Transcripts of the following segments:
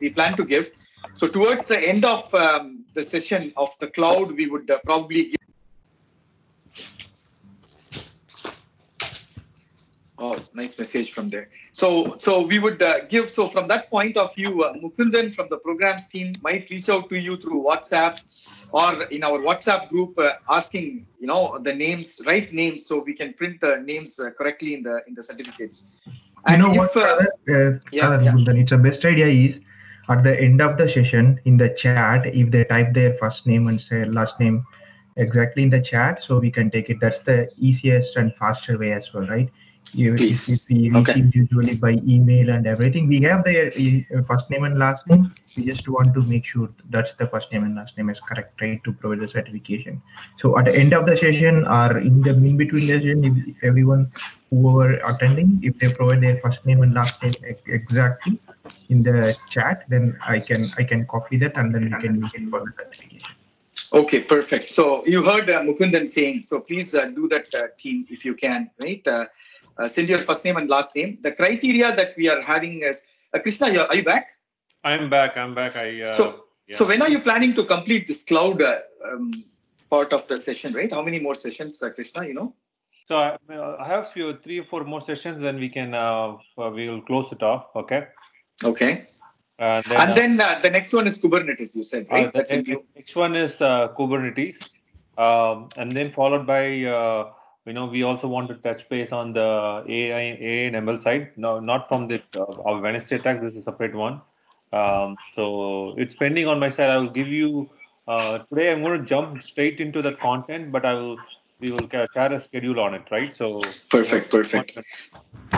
we plan to give. So towards the end of the session of the cloud, we would probably give. Oh, nice message from there. So we would give. So from that point of view, Mukundan from the programs team might reach out to you through WhatsApp or in our WhatsApp group, asking the names, right names, so we can print the names correctly in the certificates. And Mukundan, it's a best idea is at the end of the session in the chat, if they type their first name and say last name exactly in the chat, so we can take it. That's the easiest and faster way as well, right? If we receive usually by email and everything, we have the first name and last name. We just want to make sure that's the first name and last name is correct, right, to provide the certification. So at the end of the session or in the in between the session, if everyone whoever attending, if they provide their first name and last name exactly in the chat, then I can copy that and then we can use it for the certification. Okay, perfect. So you heard Mukundan saying, so please do that, team, if you can, right? Send your first name and last name. The criteria that we are having is, Krishna, are you back? I'm back. So when are you planning to complete this cloud part of the session, right? How many more sessions, Krishna, So I have 3 or 4 more sessions, then we will close it off, okay? Okay. And then the next one is Kubernetes, you said, right? Next one is Kubernetes, and then followed by we also want to touch base on the AI and ML side. No, not from the our Wednesday tag. This is a separate one. So it's pending on my side. I will give you today. I'm going to jump straight into the content, but we will share a schedule on it, right? So perfect.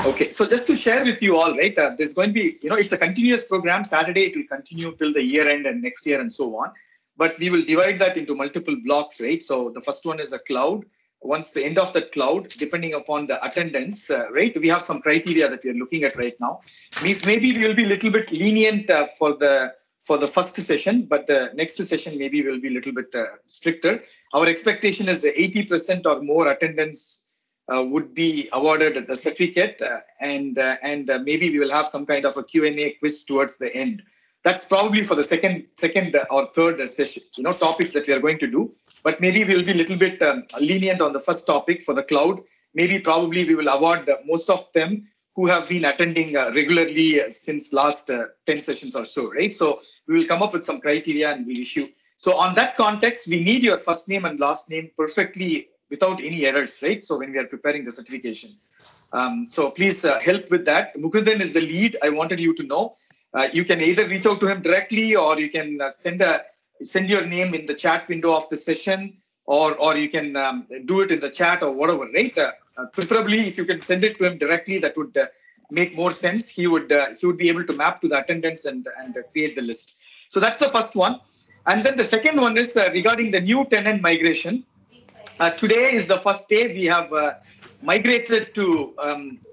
Okay, so just to share with you all, right, there's going to be, it's a continuous program. Saturday, it will continue till the year end and next year and so on. But we will divide that into multiple blocks, right? So the first one is a cloud. Once the end of the cloud, depending upon the attendance, right, we have some criteria that we are looking at right now. Maybe we will be a little bit lenient for the first session, but the next session maybe will be a little bit stricter. Our expectation is 80% or more attendance would be awarded the certificate, and maybe we will have some kind of a Q&A quiz towards the end. That's probably for the second or third session, topics that we are going to do. But maybe we'll be a little bit lenient on the first topic for the cloud. Probably we will award most of them who have been attending regularly since last 10 sessions or so, right? So we will come up with some criteria and we'll issue. So on that context, we need your first name and last name perfectly without any errors, right? So when we are preparing the certification. So please help with that. Mukundan is the lead. I wanted you to know. You can either reach out to him directly, or you can send your name in the chat window of the session, or you can do it in the chat or whatever, right? Preferably, if you can send it to him directly, that would make more sense. He would be able to map to the attendance and create the list. So that's the first one. And then the second one is regarding the new tenant migration. Today is the first day we have migrated to,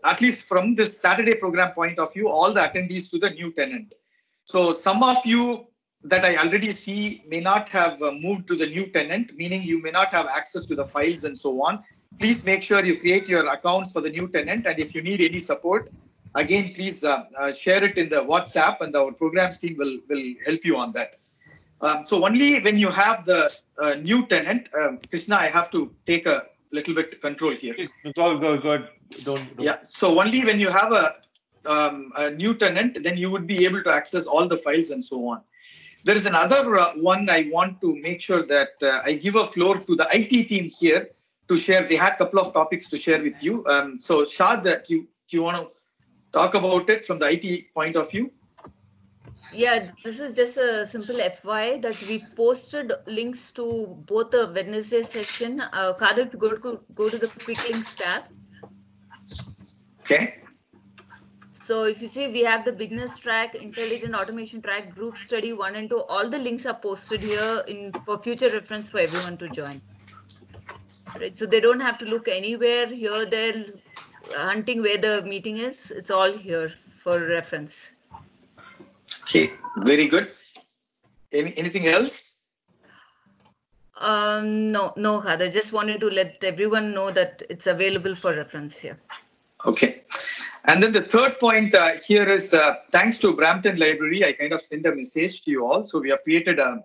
at least from this Saturday program point of view, all the attendees to the new tenant. So some of you that I already see may not have moved to the new tenant, meaning you may not have access to the files and so on. Please make sure you create your accounts for the new tenant. And if you need any support, again, please share it in the WhatsApp, and our programs team will help you on that. So only when you have the new tenant, Krishna, I have to take a little bit control here. Please, go. Don't. Yeah. So only when you have a new tenant, then you would be able to access all the files and so on. There is another one I want to make sure that I give a floor to the IT team here to share. They had a couple of topics to share with you. So Shad, do you want to talk about it from the IT point of view? Yeah, this is just a simple FYI that we posted links to both the Wednesday session. Kadir, to go to the quick links tab. Okay. So if you see, we have the beginners track, intelligent automation track, group study 1 and 2. All the links are posted here for future reference for everyone to join. Right. So they don't have to look anywhere here. They're hunting where the meeting is. It's all here for reference. Okay, very good. Anything else? No, Kadir. Just wanted to let everyone know that it's available for reference here. Okay. And then the third point here is thanks to Brampton Library, I kind of sent a message to you all. So we have created a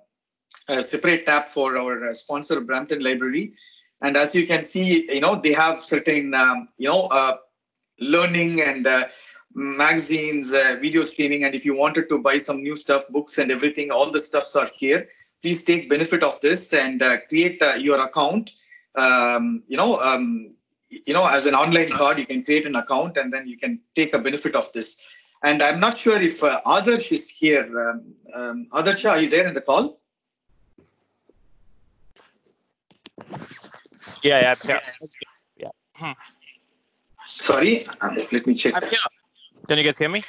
separate tab for our sponsor, Brampton Library. And as you can see, they have certain, learning and magazines, video streaming. And if you wanted to buy some new stuff, books and everything, all the stuffs are here. Please take benefit of this and create your account. As an online card, you can create an account and then you can take a benefit of this. And I'm not sure if Adarsh is here. Adarsha, are you there in the call? Yeah. Sorry, let me check. I'm here. Can you guys hear me?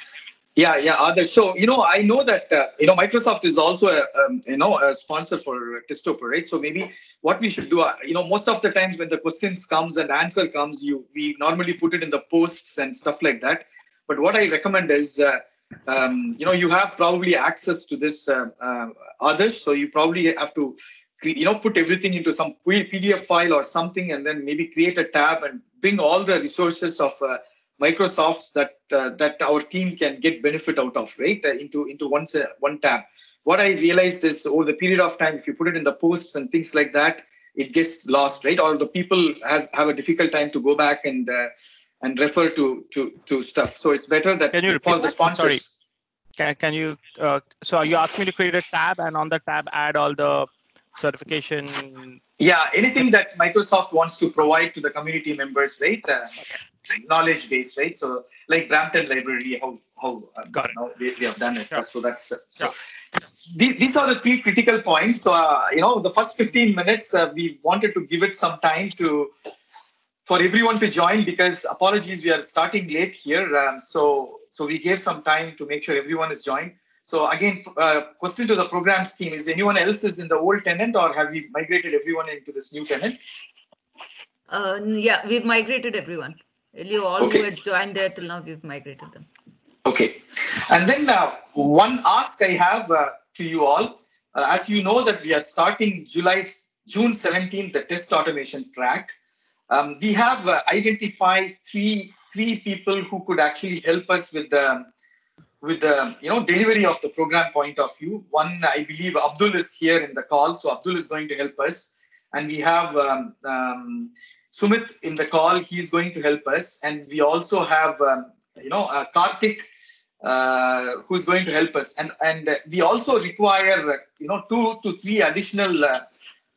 Yeah, Adarsh. So, I know that, Microsoft is also a sponsor for Testoper, right? So maybe what we should do, most of the times when the questions comes and answer comes, we normally put it in the posts and stuff like that. But what I recommend is, you have probably access to this, Adarsh. So you probably have to, put everything into some PDF file or something, and then maybe create a tab and bring all the resources of Microsoft's that our team can get benefit out of, right? Into one tab. What I realized is over the period of time, if you put it in the posts and things like that, it gets lost, right? Or the people have a difficult time to go back and refer to stuff. So it's better that for the sponsors. Sorry. Can you? So you asked me to create a tab, and on the tab add all the certification. Yeah, anything that Microsoft wants to provide to the community members, right? Knowledge base, right? So like Brampton Library, how we have done it. Sure. So that's these are the 3 critical points. So the first 15 minutes we wanted to give it some time for everyone to join, because apologies, we are starting late here. So we gave some time to make sure everyone is joined. So again, question to the programs team: is anyone else is in the old tenant, or have we migrated everyone into this new tenant? Yeah, we've migrated everyone. You all who had joined there till now, we've migrated them. Okay. And then one ask I have to you all, as you know that we are starting June 17th, the test automation track. We have identified three people who could actually help us with the delivery of the program point of view. One, I believe Abdul is here in the call, so Abdul is going to help us. And we have Sumit in the call, he's going to help us. And we also have, Karthik, who's going to help us. And we also require, 2 to 3 additional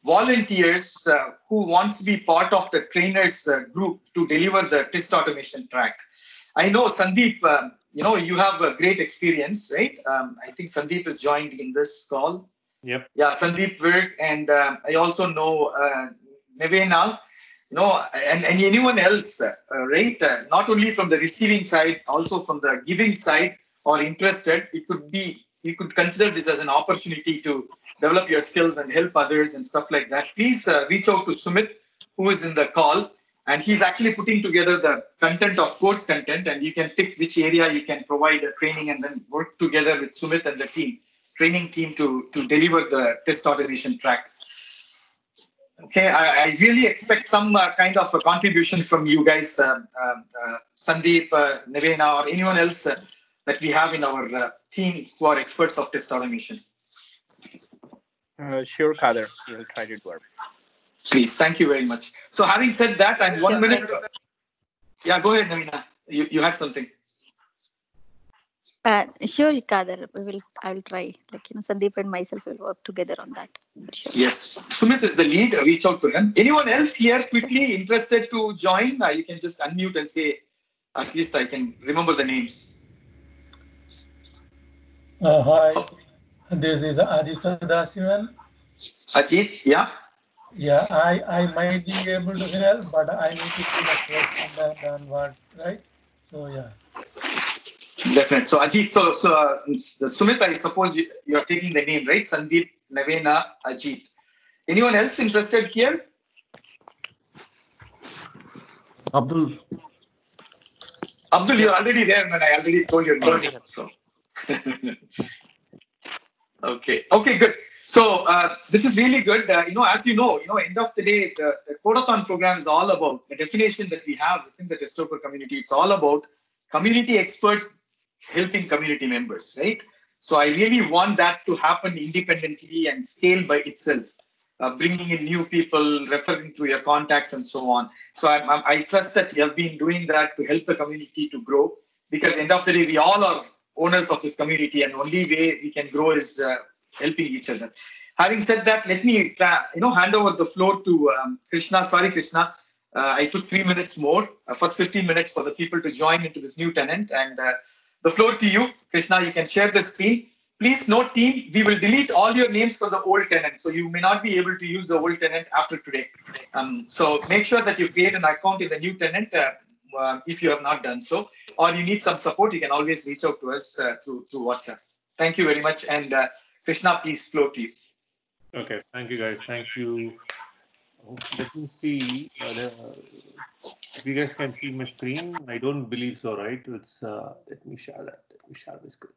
volunteers who wants to be part of the trainers group to deliver the test automation track. I know Sandeep, you have a great experience, right? I think Sandeep is joined in this call. Yep. Yeah, Sandeep Virk, and I also know Nevena, and anyone else, right? Not only from the receiving side, also from the giving side or interested. You could consider this as an opportunity to develop your skills and help others and stuff like that. Please reach out to Sumit, who is in the call, and he's actually putting together the content of course content, and you can pick which area you can provide a training and then work together with Sumit and the training team to deliver the test automation track. Okay, I really expect some kind of a contribution from you guys, Sandeep, Nevena, or anyone else that we have in our team who are experts of test automation. Sure, Kader. We'll try to do our best. Please, thank you very much. So having said that, I'm 1 minute. Yeah, go ahead, Nevena. You had something. Sure, Kader. I will try. Sandeep and myself will work together on that. For sure. Yes, Sumit is the lead. Reach out to him. Anyone else here quickly interested to join? You can just unmute and say, at least I can remember the names. Hi, this is Ajit Sadasivan. Ajit, yeah. Yeah, I might be able to help, but I need to see the course and then what, right? So yeah. Definitely. So Ajit, so Sumit, I suppose you're taking the name, right? Sandeep, Nevena, Ajit. Anyone else interested here? Abdul, you're already there, man. I already told your name. So. Okay, good. So this is really good. As you know, end of the day, the Codathon program is all about the definition that we have within the Testoper community. It's all about community experts helping community members, right? So I really want that to happen independently and scale by itself, bringing in new people, referring to your contacts and so on. So I trust that you have been doing that to help the community to grow, because end of the day, we all are owners of this community, and only way we can grow is helping each other. Having said that, let me hand over the floor to Krishna. Sorry, Krishna. I took 3 minutes more, first 15 minutes for the people to join into this new tenant. And the floor to you, Krishna. You can share the screen. Please note, team, we will delete all your names for the old tenant. So you may not be able to use the old tenant after today. So make sure that you create an account in the new tenant if you have not done so. Or you need some support, you can always reach out to us through WhatsApp. Thank you very much. And Krishna, please, floor to you. Okay, thank you guys. Thank you. Let me see if you guys can see my screen. I don't believe so, right? It's let me share that. Let me share the screen.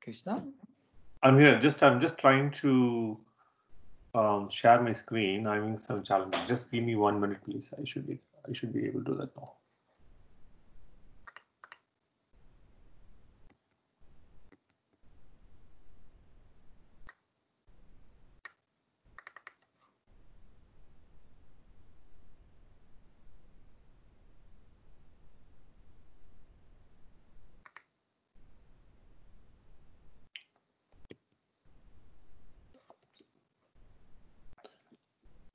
Krishna? I'm here. I'm just trying to share my screen. I'm having some challenges. Just give me 1 minute, please. I should be able to do that now.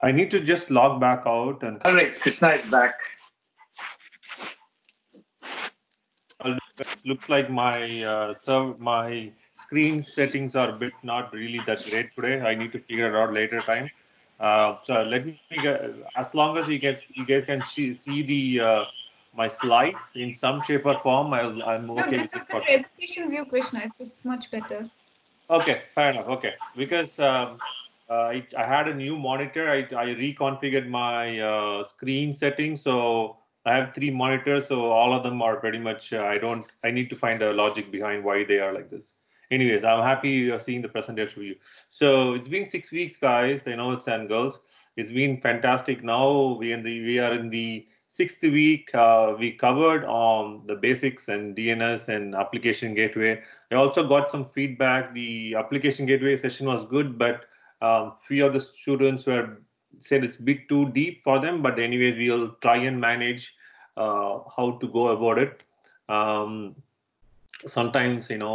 I need to just log back out and. All right, Krishna is back. Looks like my my screen settings are a bit not really that great today. I need to figure it out later time. So let me as long as you guys can see the my slides in some shape or form, I'm okay. No, this is the presentation view, Krishna. It's much better. Okay, fair enough. Okay, because I had a new monitor. I reconfigured my screen settings, so I have 3 monitors. So all of them are pretty much. I need to find a logic behind why they are like this. Anyways, I'm happy seeing the presentation with you. So it's been 6 weeks, guys. I know it's and girls. It's been fantastic. Now we are in the 6th week. We covered the basics and DNS and application gateway. I also got some feedback. The application gateway session was good, but few of the students said it's a bit too deep for them. But anyways, we'll try and manage how to go about it. Sometimes, the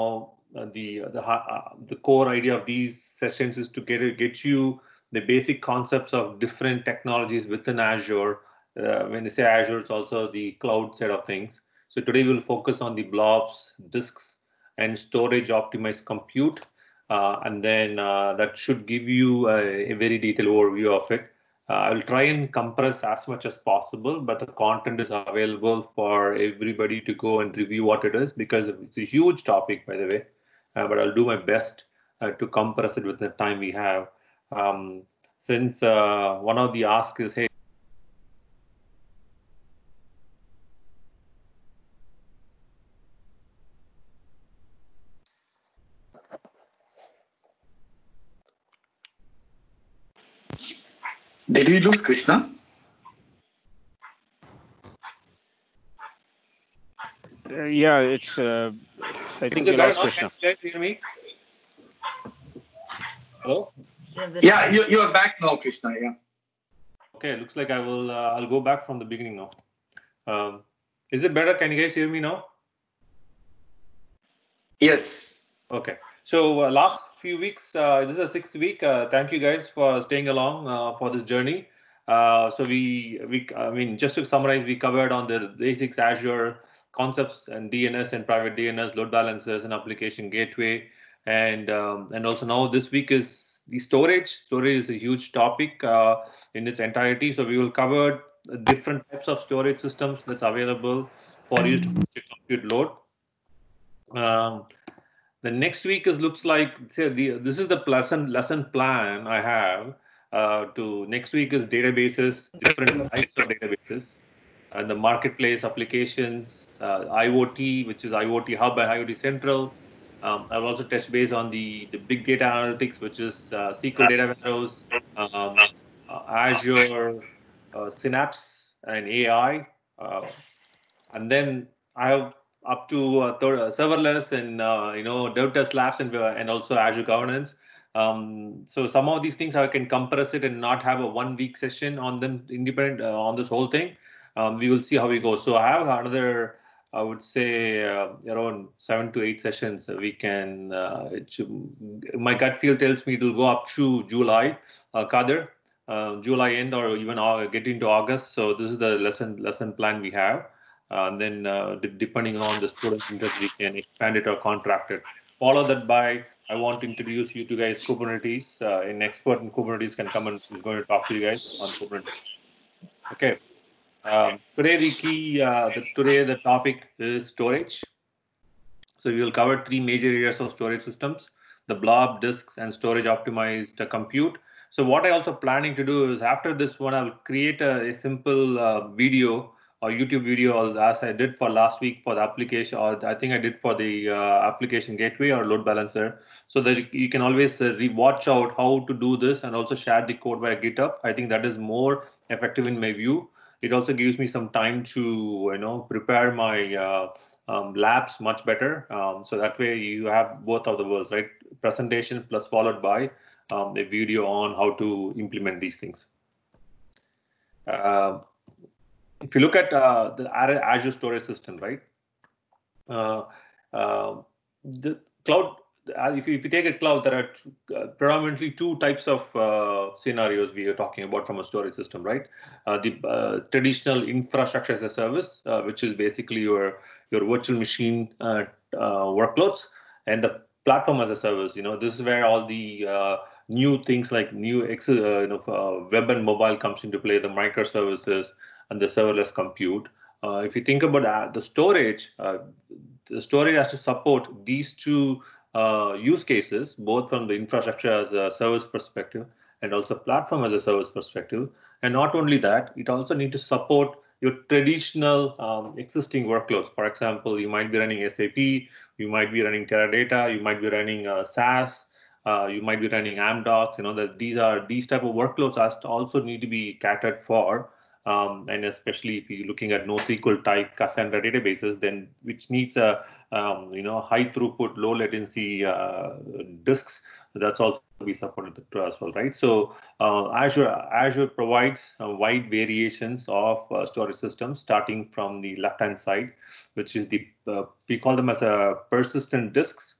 core idea of these sessions is to get you the basic concepts of different technologies within Azure. When they say Azure, it's also the cloud set of things. So today we'll focus on the blobs, disks, and storage optimized compute. And then that should give you a very detailed overview of it. I'll try and compress as much as possible, but the content is available for everybody to go and review what it is, because it's a huge topic, by the way. But I'll do my best to compress it with the time we have. Since one of the asks is, hey, did we lose Krishna? Yeah, it's. I think we lost Krishna. Can you guys hear me? Hello? Yeah, you are back now, Krishna. Yeah. Okay, looks like I will. I'll go back from the beginning now. Is it better? Can you guys hear me now? Yes. Okay. So last few weeks, this is the 6th week. Thank you guys for staying along for this journey. So I mean, just to summarize, we covered on the basics Azure concepts and DNS and private DNS, load balancers and application gateway, and also now this week is the storage. Storage is a huge topic in its entirety. So we will cover different types of storage systems that's available for you to push your compute load. The next week looks like, this is the lesson plan I have. To next week is databases, different types of databases, and the marketplace applications, IoT, which is IoT Hub and IoT Central. I'll also touch base on the big data analytics, which is SQL Data Warehouse, Azure, Synapse, and AI. And then I have up to serverless and Dev Test Labs and also Azure Governance. So some of these things I can compress it and not have a 1 week session on them independent on this whole thing. We will see how we go. So I have another, I would say, around 7 to 8 sessions. We can. My gut feel tells me it will go up to July, Kader, July end or even get into August. So this is the lesson plan we have. And then depending on the student's interest, we can expand it or contract it. Follow that by, I want to introduce you to guys Kubernetes. An expert in Kubernetes can come and is going to talk to you guys on Kubernetes. Okay. Today the topic is storage. So we will cover 3 major areas of storage systems: the blob, disks, and storage optimized compute. So what I also planning to do is after this one, I'll create a simple video or YouTube video as I did for last week for the application, or I think I did for the application gateway or load balancer, so that you can always watch out how to do this and also share the code via GitHub. I think that is more effective in my view. It also gives me some time to prepare my labs much better. So that way you have both of the worlds, right? Presentation plus followed by a video on how to implement these things. If you look at the Azure storage system, right? The cloud, if you take a cloud, there are predominantly 2 types of scenarios we are talking about from a storage system, right? The traditional infrastructure as a service, which is basically your virtual machine workloads, and the platform as a service. This is where all the new things like web and mobile comes into play, the microservices and the serverless compute. If you think about the storage has to support these 2 use cases, both from the infrastructure as a service perspective and also platform as a service perspective. And not only that, it also needs to support your traditional existing workloads. For example, you might be running SAP, you might be running Teradata, you might be running SAS, you might be running Amdocs. That these type of workloads also need to be catered for. And especially if you're looking at NoSQL type Cassandra databases, then which needs a high throughput, low latency disks, that's also be supported as well, right? So Azure provides wide variations of storage systems, starting from the left-hand side, which is we call them as persistent disks.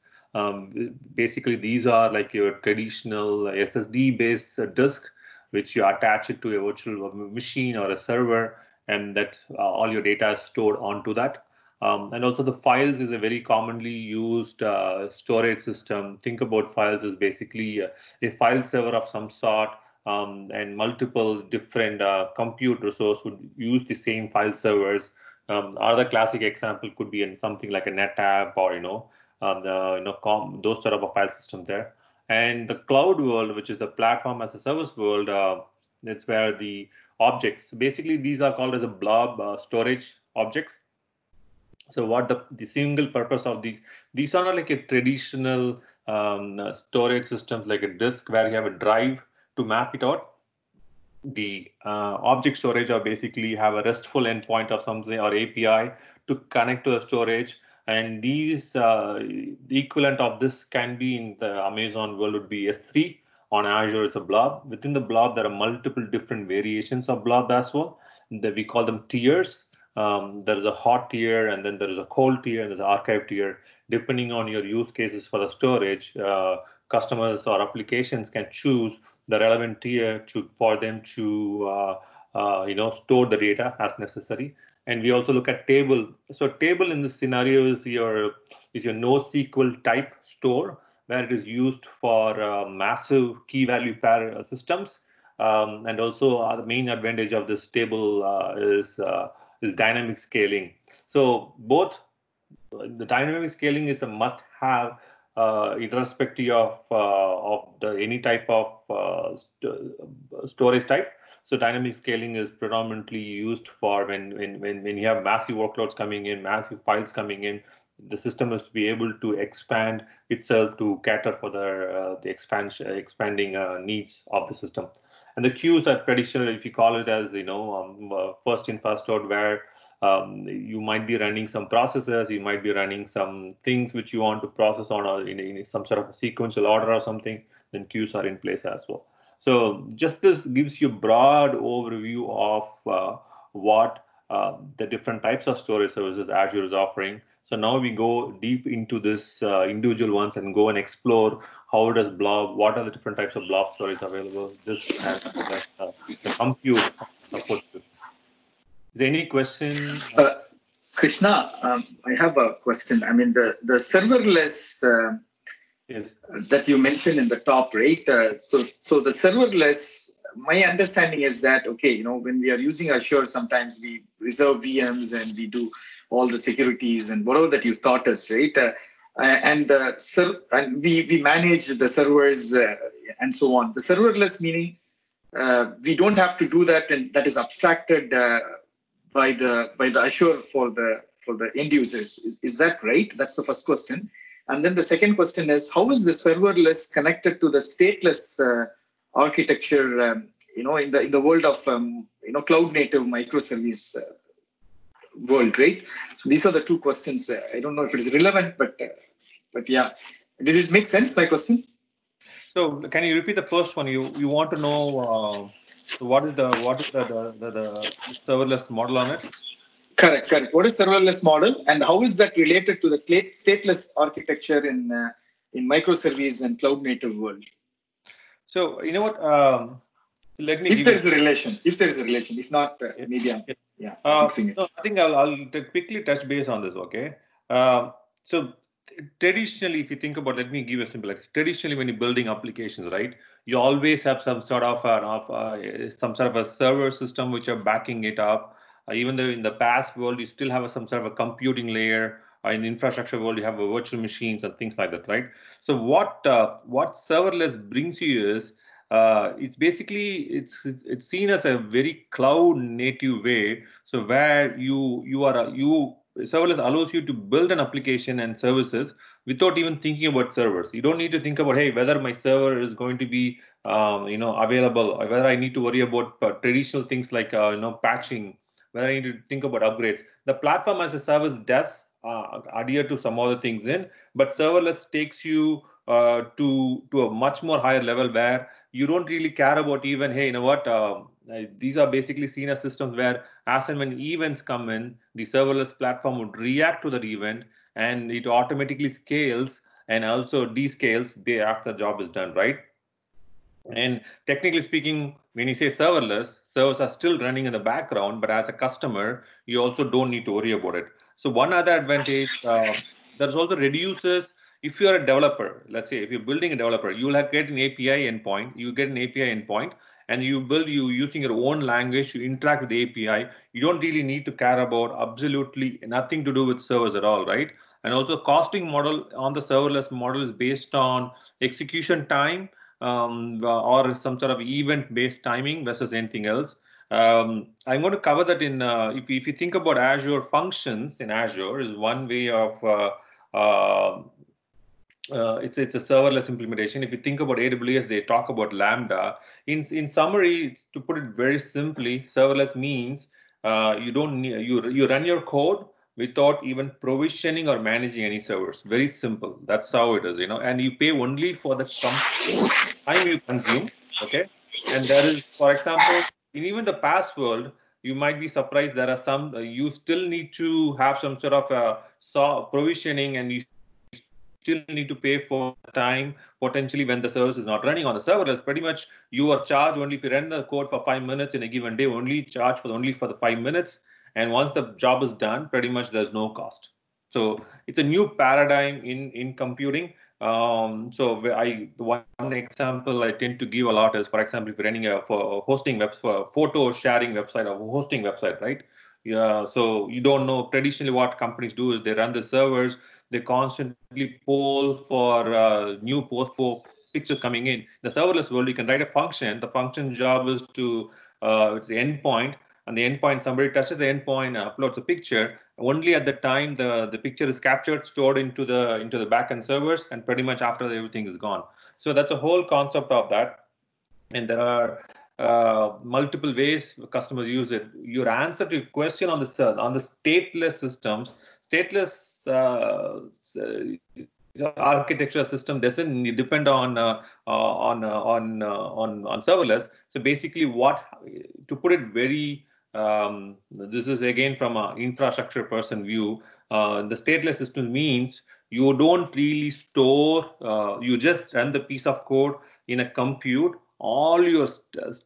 Basically, these are like your traditional SSD-based disk, which you attach it to a virtual machine or a server, and that all your data is stored onto that. And also the files is a very commonly used storage system. Think about files as basically a file server of some sort, and multiple different compute resource would use the same file servers. Other classic example could be in something like a NetApp or those sort of a file system there. And the cloud world, which is the platform as a service world, that's where the objects, basically these are called as a blob storage objects. So what the single purpose of these are not like a traditional storage systems like a disk where you have a drive to map it out. The object storage are basically have a RESTful endpoint of something or API to connect to the storage. And these, the equivalent of this can be in the Amazon world would be S3. On Azure, it's a blob. Within the blob, there are multiple different variations of blob as well. We call them tiers. There is a hot tier, and then there is a cold tier, and there's an archive tier. Depending on your use cases for the storage, customers or applications can choose the relevant tier for them to store the data as necessary. And we also look at table. So table in this scenario is your NoSQL type store, where it is used for massive key value pair systems. And also the main advantage of this table is dynamic scaling. So both the dynamic scaling is a must-have, irrespective of any type of storage type. So dynamic scaling is predominantly used for when you have massive workloads coming in, massive files coming in. The system is to be able to expand itself to cater for the expanding needs of the system. And the queues are traditional, if you call it as first in first out, where you might be running some processes, you might be running some things which you want to process on in some sort of a sequential order or something, then queues are in place as well. So just this gives you a broad overview of what the different types of storage services Azure is offering. So now we go deep into this individual ones and go and explore how does blob, what are the different types of blob storage available, this and the compute support. Is there any question? Krishna, I have a question. I mean, the serverless yes. that you mentioned in the top, right? So the serverless, my understanding is that, okay, when we are using Azure, sometimes we reserve VMs and we do all the securities and whatever that you taught us, right? And we manage the servers and so on. The serverless meaning we don't have to do that, and that is abstracted by the Azure for the end users. Is that right? That's the first question. And then the second question is, how is the serverless connected to the stateless architecture? In the world of cloud native microservice world, right? So these are the two questions. I don't know if it is relevant, but yeah, did it make sense? My question. So can you repeat the first one? You want to know what is the serverless model on it? Correct. What is serverless model, and how is that related to the stateless architecture in microservice and cloud native world? So you know what? Let me. If there is a relation. If not, maybe I'm fixing it. No, I think I'll quickly touch base on this. Okay. So traditionally, if you think about, let me give you a simple. Traditionally, when you're building applications, right, you always have some sort of a server system which are backing it up. Even though in the past world, you still have some sort of a computing layer. In the infrastructure world, you have virtual machines and things like that, right? So what serverless brings you is it's basically it's seen as a very cloud native way. So where serverless allows you to build an application and services without even thinking about servers. You don't need to think about, hey, whether my server is going to be available, or whether I need to worry about traditional things like patching, whether I need to think about upgrades. The platform as a service does adhere to some other things but serverless takes you to a much more higher level where you don't really care about even, hey, you know what? These are basically seen as systems where as and when events come in, the serverless platform would react to that event and it automatically scales and also descales after the job is done, right? And technically speaking, when you say serverless, servers are still running in the background, but as a customer, you also don't need to worry about it. So one other advantage that also reduces, if you're a developer, let's say if you're building a developer, you'll get an API endpoint, and you using your own language to interact with the API. You don't really need to care about absolutely nothing to do with servers at all, right? And also costing model on the serverless model is based on execution time, or some sort of event-based timing versus anything else. I'm going to cover that in, if you think about Azure functions in Azure is one way of, it's a serverless implementation. If you think about AWS, they talk about Lambda. In summary, to put it very simply, serverless means you don't need, you run your code without even provisioning or managing any servers. Very simple. That's how it is, and you pay only for the time you consume, okay? And there is, for example, in even the past world, you might be surprised there are some, you still need to have some sort of provisioning, and you still need to pay for time potentially when the service is not running on the serverless. Pretty much you are charged only if you run the code for 5 minutes in a given day, only charge for the 5 minutes. And once the job is done, pretty much there's no cost. So it's a new paradigm in computing So the one example I tend to give a lot is, for example, if you're running a hosting website, for a photo sharing website or hosting website, right? Yeah. So you don't know traditionally what companies do is they run the servers, they constantly poll for new post for pictures coming in. The serverless world, you can write a function. The function job is to it's the endpoint, and the endpoint, somebody touches the endpoint and uploads a picture. Only at the time the picture is captured, stored into the backend servers, and pretty much after that, everything is gone. So that's a whole concept of that. And there are multiple ways customers use it. Your answer to your question on the stateless systems, stateless architecture system doesn't depend on serverless. So basically, to put it very this is again from an infrastructure person view. The stateless system means you don't really store. You just run the piece of code in a compute. All your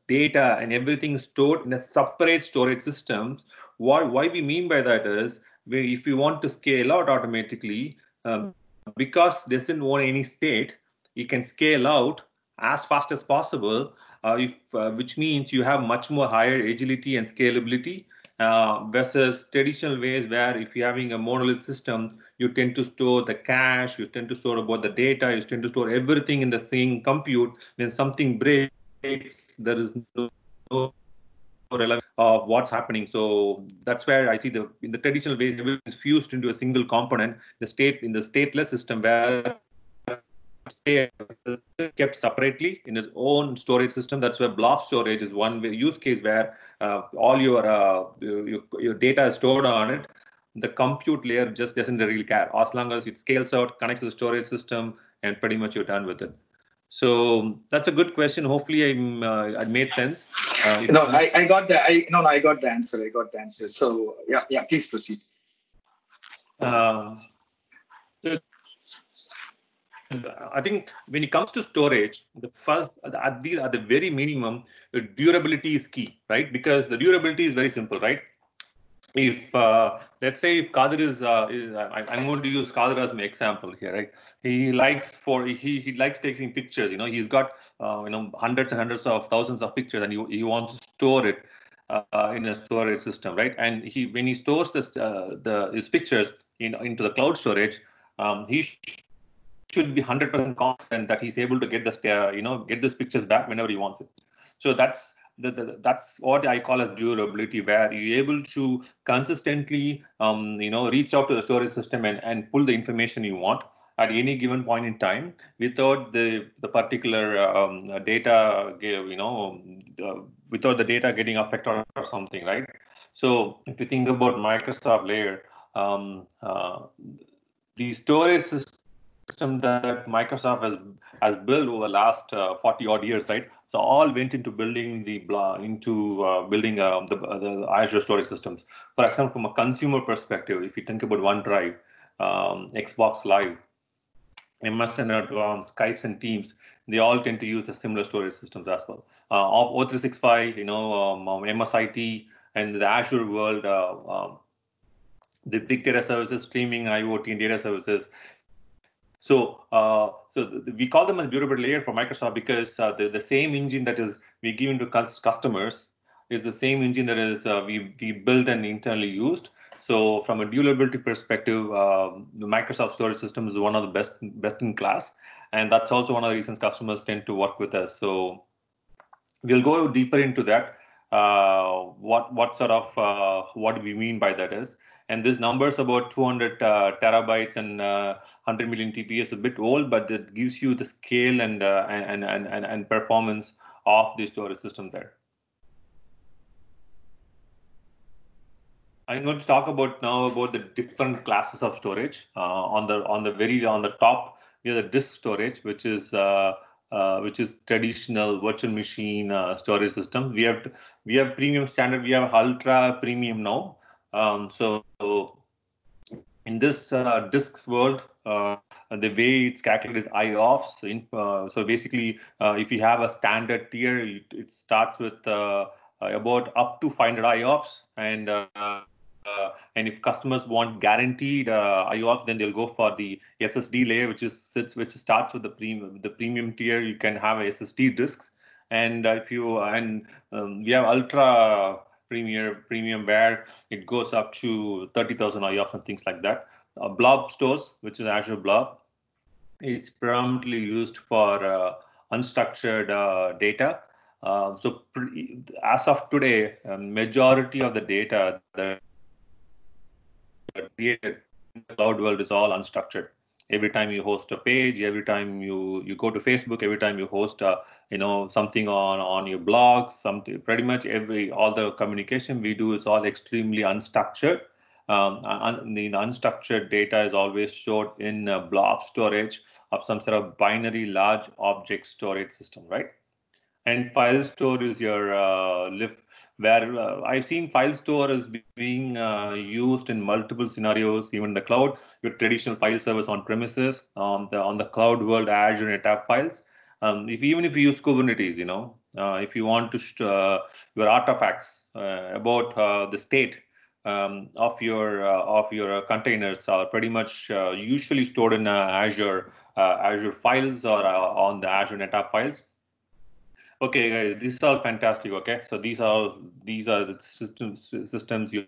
data and everything is stored in a separate storage system. Why we mean by that is, if we want to scale out automatically, because it doesn't own any state, you can scale out as fast as possible, which means you have much more higher agility and scalability versus traditional ways where if you're having a monolith system, you tend to store the cache, you tend to store about the data, you tend to store everything in the same compute. When something breaks, there is no relevance of what's happening. So that's where I see in the traditional way, everything is fused into a single component. The stateless system where kept separately in its own storage system. That's where blob storage is one use case where all your data is stored on it. The compute layer just doesn't really care as long as it scales out, connects to the storage system, and pretty much you're done with it. So that's a good question. Hopefully, I made sense. I got the I got the answer. So yeah, please proceed. So I think when it comes to storage, at the very minimum, the durability is key, right? Because the durability is very simple, right? If let's say if Kadir I'm going to use Kadir as my example here, right? He likes taking pictures. He's got hundreds and hundreds of thousands of pictures, and he wants to store it in a storage system, right? And when he stores his pictures into the cloud storage, he should be 100% confident that he's able to get these pictures back whenever he wants it. So that's what I call as durability, where you're able to consistently reach out to the storage system and pull the information you want at any given point in time without the particular data without the data getting affected or something, right? So if you think about Microsoft layer, the storage system that Microsoft has built over the last 40 odd years, right? So all went into building the Azure storage systems. For example, from a consumer perspective, if you think about OneDrive, Xbox Live, MSN Advanced, Skypes and Teams, they all tend to use the similar storage systems as well. O365, MSIT, and the Azure world, the big data services, streaming, IoT, and data services. So, we call them a durable layer for Microsoft because the same engine that is we give into customers is the same engine that is we built and internally used. So, from a durability perspective, the Microsoft storage system is one of the best in class, and that's also one of the reasons customers tend to work with us. So, we'll go deeper into that. What sort of what do we mean by that is, and this numbers about 200 terabytes and 100 million TPS is a bit old, but it gives you the scale and performance of the storage system there. I'm going to talk about the different classes of storage. On the top, we have the disk storage, which is traditional virtual machine storage system. We have premium standard. We have ultra premium now. So in this disk world, the way it's calculated is IOPS. So basically, if you have a standard tier, it starts with about up to 500 IOPS, and and if customers want guaranteed IOPS, then they'll go for the SSD layer, which starts with the premium tier. You can have SSD disks, and we have ultra premium where it goes up to 30,000 IOPS and things like that. Blob stores, which is Azure Blob, it's predominantly used for unstructured data. So as of today, majority of the data that created in the cloud world is all unstructured. Every time you host a page, every time you go to Facebook, every time you host something on your blog, pretty much all the communication we do is all extremely unstructured. The unstructured data is always stored in blob storage of some sort of binary large object storage system, right? And file store is your where I've seen file store is being used in multiple scenarios, even in the cloud, your traditional file service on premises, on the cloud world, Azure NetApp files. Even if you use Kubernetes, if you want to your artifacts about the state of your containers are pretty much usually stored in Azure files or on the Azure NetApp files. Okay, guys, this is all fantastic. Okay, so these are the systems you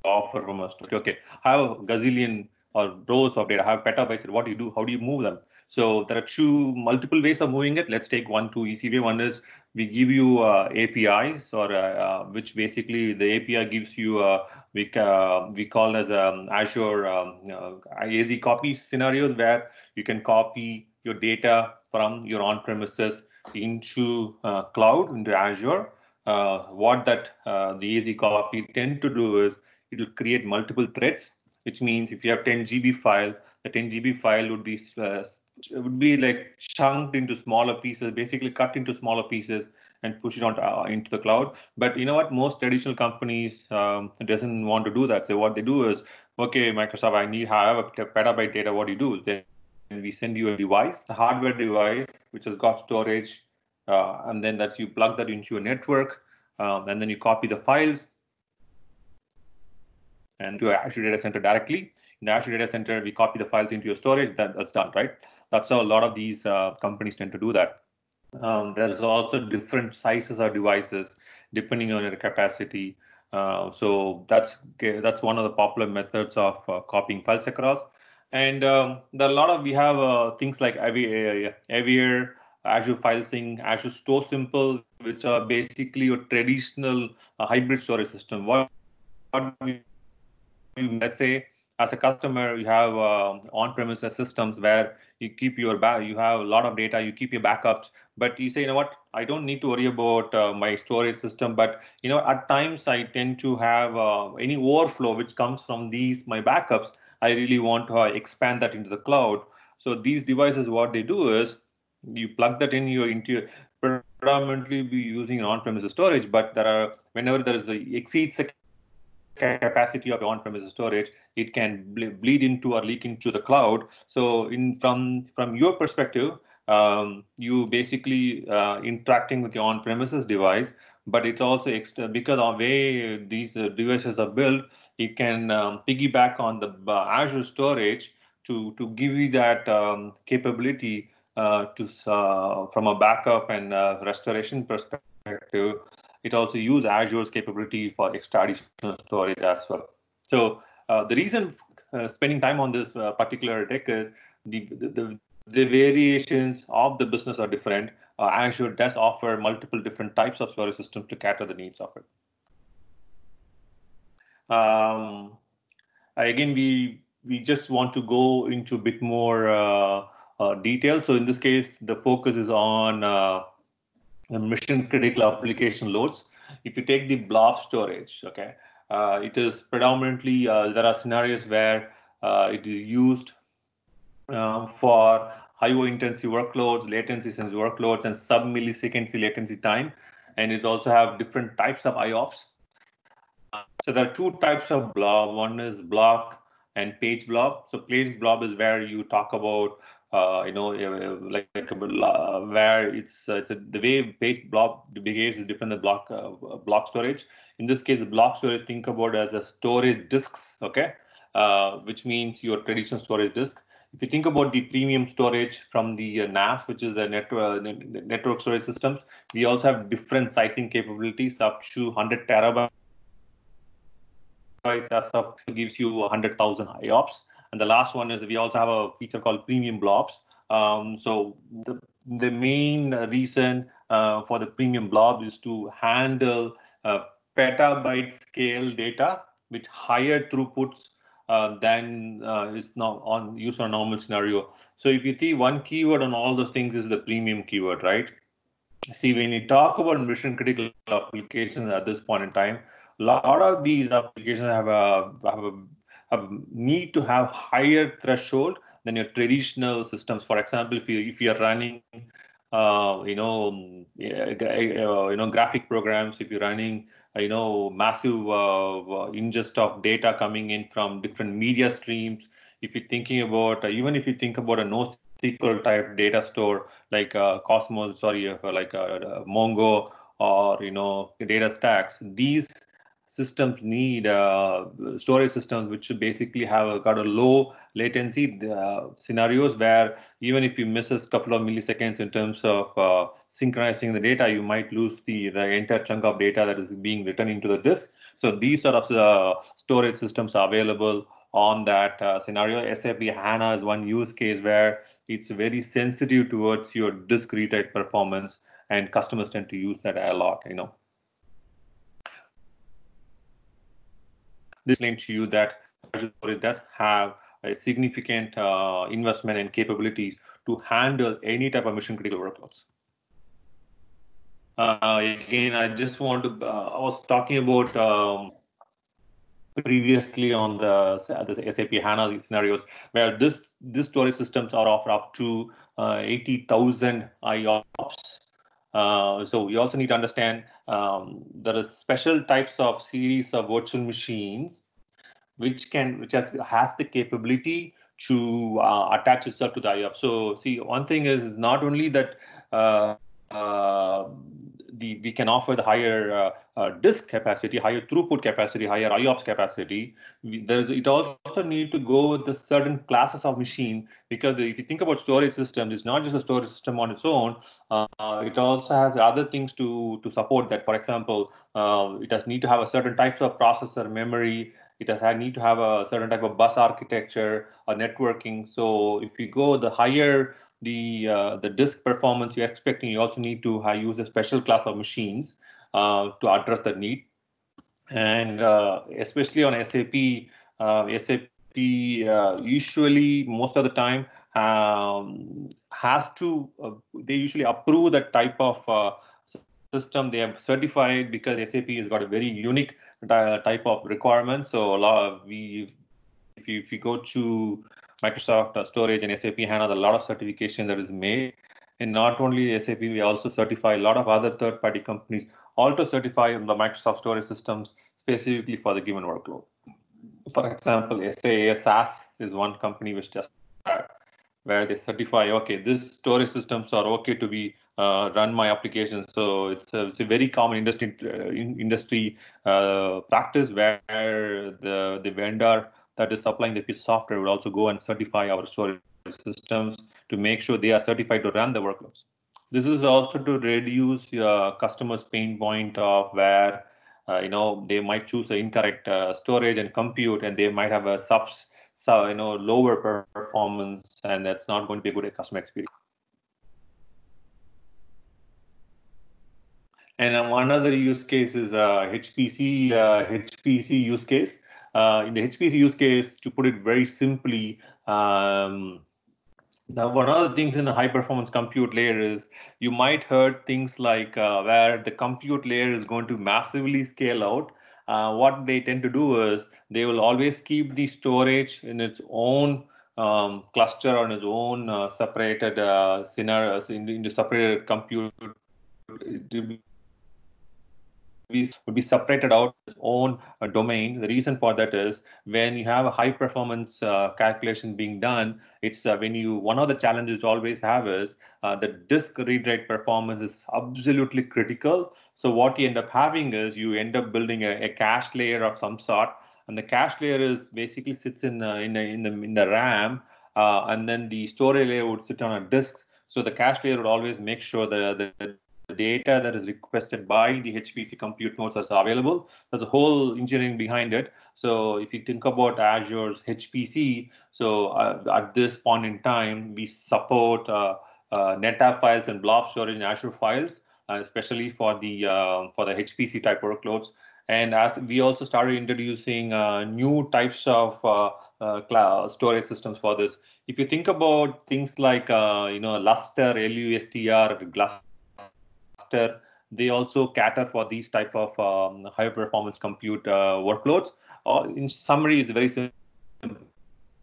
offer from us. Okay, I have a gazillion or rows of data. I have petabytes. What do you do? How do you move them? So there are multiple ways of moving it. Let's take two easy way. One is we give you APIs, or which basically the API gives you we call as Azure AZ copy scenarios, where you can copy your data from your on-premises into cloud, into Azure. What the AZ copy tend to do is it will create multiple threads, which means if you have 10 GB file, the 10 GB file would be like chunked into smaller pieces, basically cut into smaller pieces and push it into the cloud. But you know what? Most traditional companies doesn't want to do that. So what they do is, okay, Microsoft, I have a petabyte data. What do you do? Then we send you a device, a hardware device, which has got storage, and then you plug that into your network, and then you copy the files and to Azure Data Center directly. In the Azure Data Center, we copy the files into your storage. That's done, right? That's how a lot of these companies tend to do that. There's also different sizes of devices depending on your capacity. So that's one of the popular methods of copying files across. And there are we have things like Avier, Azure File Sync, Azure Store Simple, which are basically your traditional hybrid storage system. Let's say as a customer, you have on-premises systems where you keep you have a lot of data, you keep your backups, but you say, you know what, I don't need to worry about my storage system, but at times I tend to have any overflow which comes from my backups. I really want to expand that into the cloud. So these devices, what they do is you plug that into your predominantly be using on-premises storage, but whenever there is exceeds the capacity of on-premises storage, it can bleed into or leak into the cloud. So from your perspective, you basically interacting with your on-premises device, but it's also because of the way these devices are built, it can piggyback on the Azure storage to give you that capability from a backup and restoration perspective. It also uses Azure's capability for extra additional storage as well. So the reason spending time on this particular deck is the variations of the business are different. Azure does offer multiple different types of storage systems to cater the needs of it. Again, we just want to go into a bit more detail. So in this case, the focus is on mission critical application loads. If you take the blob storage, okay, it is predominantly there are scenarios where it is used for IO intensive workloads, latency sensitive workloads, and sub-millisecond latency time. And it also have different types of IOPS. So there are two types of blob. One is block and page blob. So page blob is where you talk about where the way page blob behaves is different than block storage. In this case, the block storage, think about as a storage disks, okay, which means your traditional storage disk. If you think about the premium storage from the NAS, which is the network storage systems, we also have different sizing capabilities up to 100 terabytes as of gives you 100,000 IOPS. And the last one is we also have a feature called premium blobs. So the main reason for the premium blob is to handle petabyte scale data with higher throughputs than is now used on a normal scenario. So if you see, one keyword on all those things is the premium keyword, right? See, when you talk about mission critical applications at this point in time, a lot of these applications have a need to have higher threshold than your traditional systems. For example, if you're running graphic programs, if you're running massive ingest of data coming in from different media streams, if you're thinking about even if you think about a NoSQL type data store like Cosmos, like Mongo or DataStax, these systems need storage systems which basically have got a low latency scenarios where even if you miss a couple of milliseconds in terms of synchronizing the data, you might lose the entire chunk of data that is being written into the disk. So these sort of storage systems are available on that scenario. SAP HANA is one use case where it's very sensitive towards your disk read-write performance, and customers tend to use that a lot. This explains to you that Azure Storage does have a significant investment and capabilities to handle any type of mission critical workloads. Again, I just want to, I was talking about previously on the SAP HANA scenarios where this storage systems are offered up to 80,000 IOPS. So we also need to understand there are special types of series of virtual machines which has the capability to attach itself to the IOPS. So see, one thing is not only that we can offer the higher disk capacity, higher throughput capacity, higher IOPS capacity. It also need to go with the certain classes of machine, because if you think about storage systems, it's not just a storage system on its own. It also has other things to support that. For example, it does need to have a certain types of processor memory. It does need to have a certain type of bus architecture or networking. So if you go the higher the disk performance you're expecting, you also need to use a special class of machines to address that need. And especially on SAP, usually most of the time they usually approve that type of system they have certified, because SAP has got a very unique type of requirement. So if you go to Microsoft Storage and SAP HANA, a lot of certification that is made. And not only SAP, we also certify a lot of other third-party companies also certify the Microsoft storage systems specifically for the given workload. For example, SAS is one company which just where they certify, okay, this storage systems are okay to be run my applications. So it's a very common industry practice where the vendor that is supplying the piece of software would also go and certify our storage systems to make sure they are certified to run the workloads. This is also to reduce your customer's pain point of where they might choose the incorrect storage and compute, and they might have a lower performance, and that's not going to be a good customer experience. And one other use case is HPC use case. In the HPC use case, to put it very simply, one of the things in the high performance compute layer is you might heard things like where the compute layer is going to massively scale out. What they tend to do is they will always keep the storage in its own cluster on its own separated scenarios in the separated compute would be separated out its own domain. The reason for that is when you have a high performance calculation being done, it's one of the challenges you always have is the disk read-write performance is absolutely critical. So what you end up having is you end up building a cache layer of some sort, and the cache layer is basically sits in the RAM, and then the storage layer would sit on a disk. So the cache layer would always make sure that the data that is requested by the HPC compute nodes is available. There's a whole engineering behind it. So if you think about Azure's HPC, so at this point in time, we support NetApp files and blob storage in Azure files, especially for the HPC type workloads. And as we also started introducing new types of cloud storage systems for this. If you think about things like Lustre, LUSTR, Gluster, they also cater for these type of high performance compute workloads. In summary, it's very simple,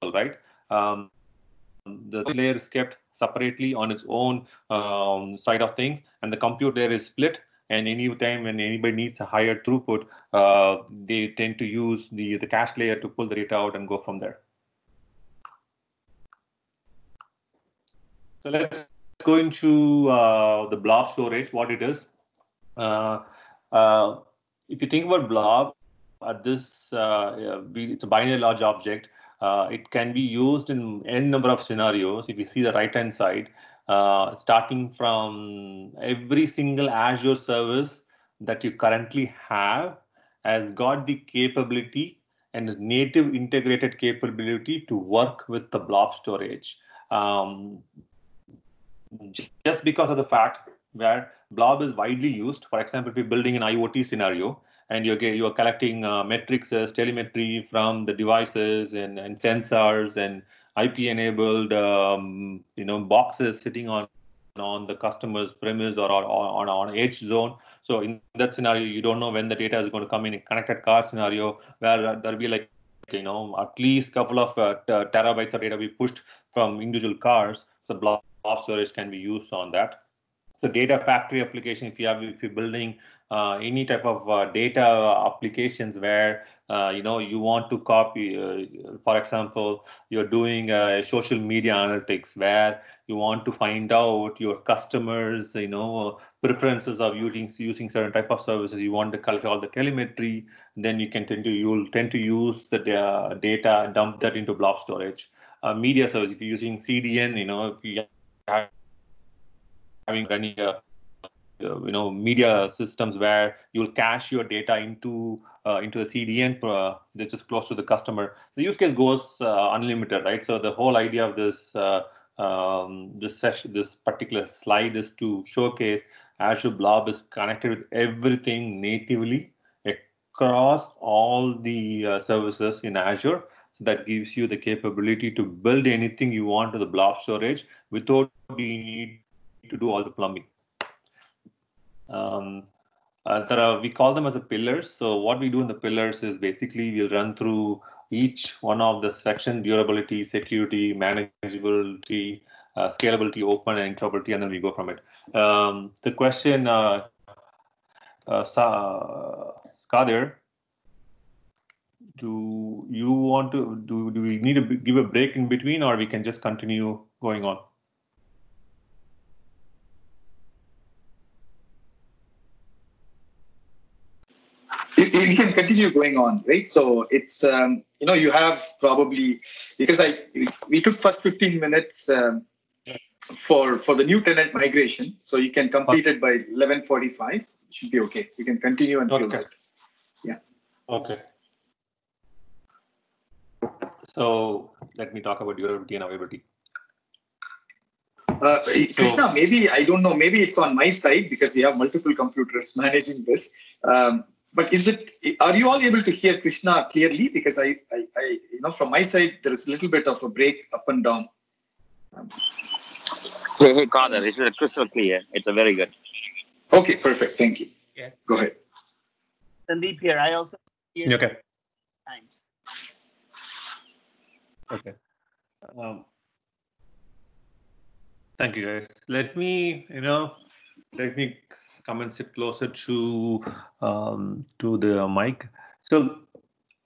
right? The layer is kept separately on its own side of things, and the compute layer is split. And any time when anybody needs a higher throughput, they tend to use the cache layer to pull the data out and go from there. So let's go into the blob storage, what it is. If you think about blob, it's a binary large object. It can be used in n number of scenarios. If you see the right-hand side, starting from every single Azure service that you currently have has got the capability and native integrated capability to work with the blob storage. Just because of the fact where blob is widely used. For example, if you're building an IoT scenario and you're collecting metrics as telemetry from the devices and sensors and IP-enabled boxes sitting on the customer's premise or on edge zone. So in that scenario, you don't know when the data is going to come in a connected car scenario where there'll be like at least a couple of terabytes of data be pushed from individual cars. So blob storage can be used on that. So data factory application, if you're building any type of data applications where you want to copy, for example, you're doing social media analytics where you want to find out your customers, preferences of using certain type of services. You want to collect all the telemetry, then you'll tend to use the data and dump that into blob storage. Media service, if you're using CDN, if you having running media systems where you'll cache your data into a CDN that's just close to the customer. The use case goes unlimited, right? So the whole idea of this this particular slide is to showcase Azure Blob is connected with everything natively across all the services in Azure. So that gives you the capability to build anything you want to the blob storage without the need to do all the plumbing. We call them as the pillars. So what we do in the pillars is basically we'll run through each one of the section: durability, security, manageability, scalability, open, and interoperability, and then we go from it. The question, Skadir, do you want to do we need to give a break in between, or we can just continue going on? You can continue going on, right? So it's you have probably, because we took first 15 minutes for the new tenant migration, so you can complete it by 11:45. Should be okay. You can continue and close it. Yeah. Okay. So let me talk about durability and availability. Krishna, maybe, I don't know, maybe it's on my side because we have multiple computers managing this. But are you all able to hear Krishna clearly? Because I from my side, there is a little bit of a break up and down. Hey, Kader, this is crystal clear. It's a very good. Okay, perfect. Thank you. Yeah. Go ahead. Sandeep here. I also hear okay. Times. Okay. Thank you, guys. Let me, Let me come and sit closer to the mic. So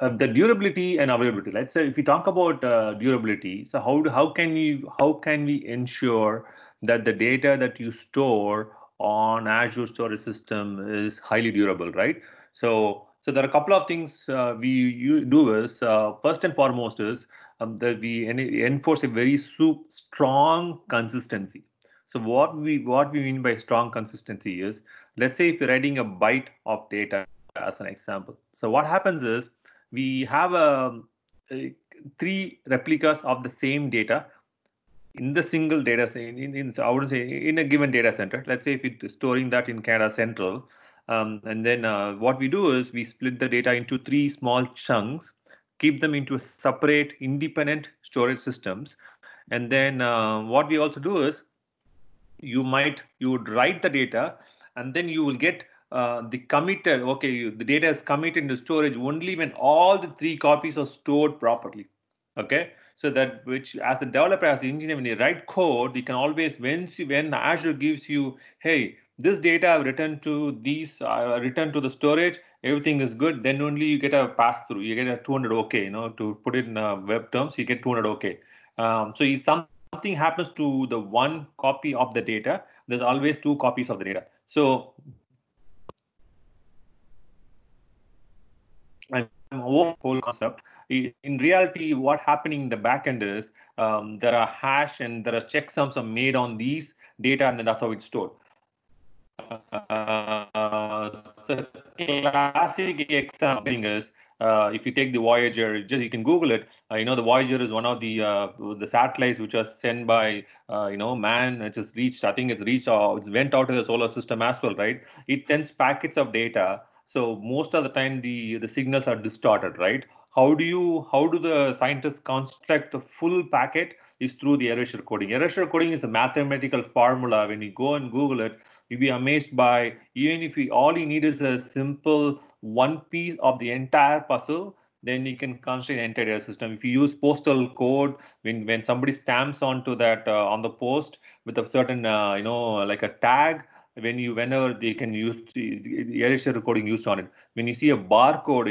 the durability and availability. Let's say if we talk about durability, so how can we ensure that the data that you store on Azure storage system is highly durable, right? So there are a couple of things we do is first and foremost is that we enforce a very strong consistency. So what we mean by strong consistency is, let's say if you're writing a byte of data as an example. So what happens is we have three replicas of the same data in the single data I wouldn't say in a given data center. Let's say if you're storing that in Canada Central, and then what we do is we split the data into three small chunks, keep them into separate independent storage systems, and then what we also do is you would write the data, and then you will get the committed. Okay, the data is committed into storage only when all the three copies are stored properly. Okay, so that which as a developer, as the engineer, when you write code, you can always when Azure gives you, hey, this data I've written to these, returned to the storage, everything is good, then only you get a pass through. You get a 200 OK. To put it in web terms, you get 200 OK. So if something happens to the one copy of the data, there's always two copies of the data. So and whole concept. In reality, what happening in the backend is there are hash and there are checksums are made on these data, and then that's how it's stored. So classic example is if you take the Voyager, you can Google it. The Voyager is one of the satellites which was sent by man. It just reached. I think it's reached. It went out to the solar system as well, right? It sends packets of data. So most of the time the signals are distorted, right? How do the scientists construct the full packet? Is through the erasure coding. Erasure coding is a mathematical formula. When you go and Google it, you'll be amazed by, even if all you need is a simple one piece of the entire puzzle, then you can construct the entire system. If you use postal code, when somebody stamps onto that on the post with a certain like a tag, whenever they can use the erasure coding used on it. When you see a barcode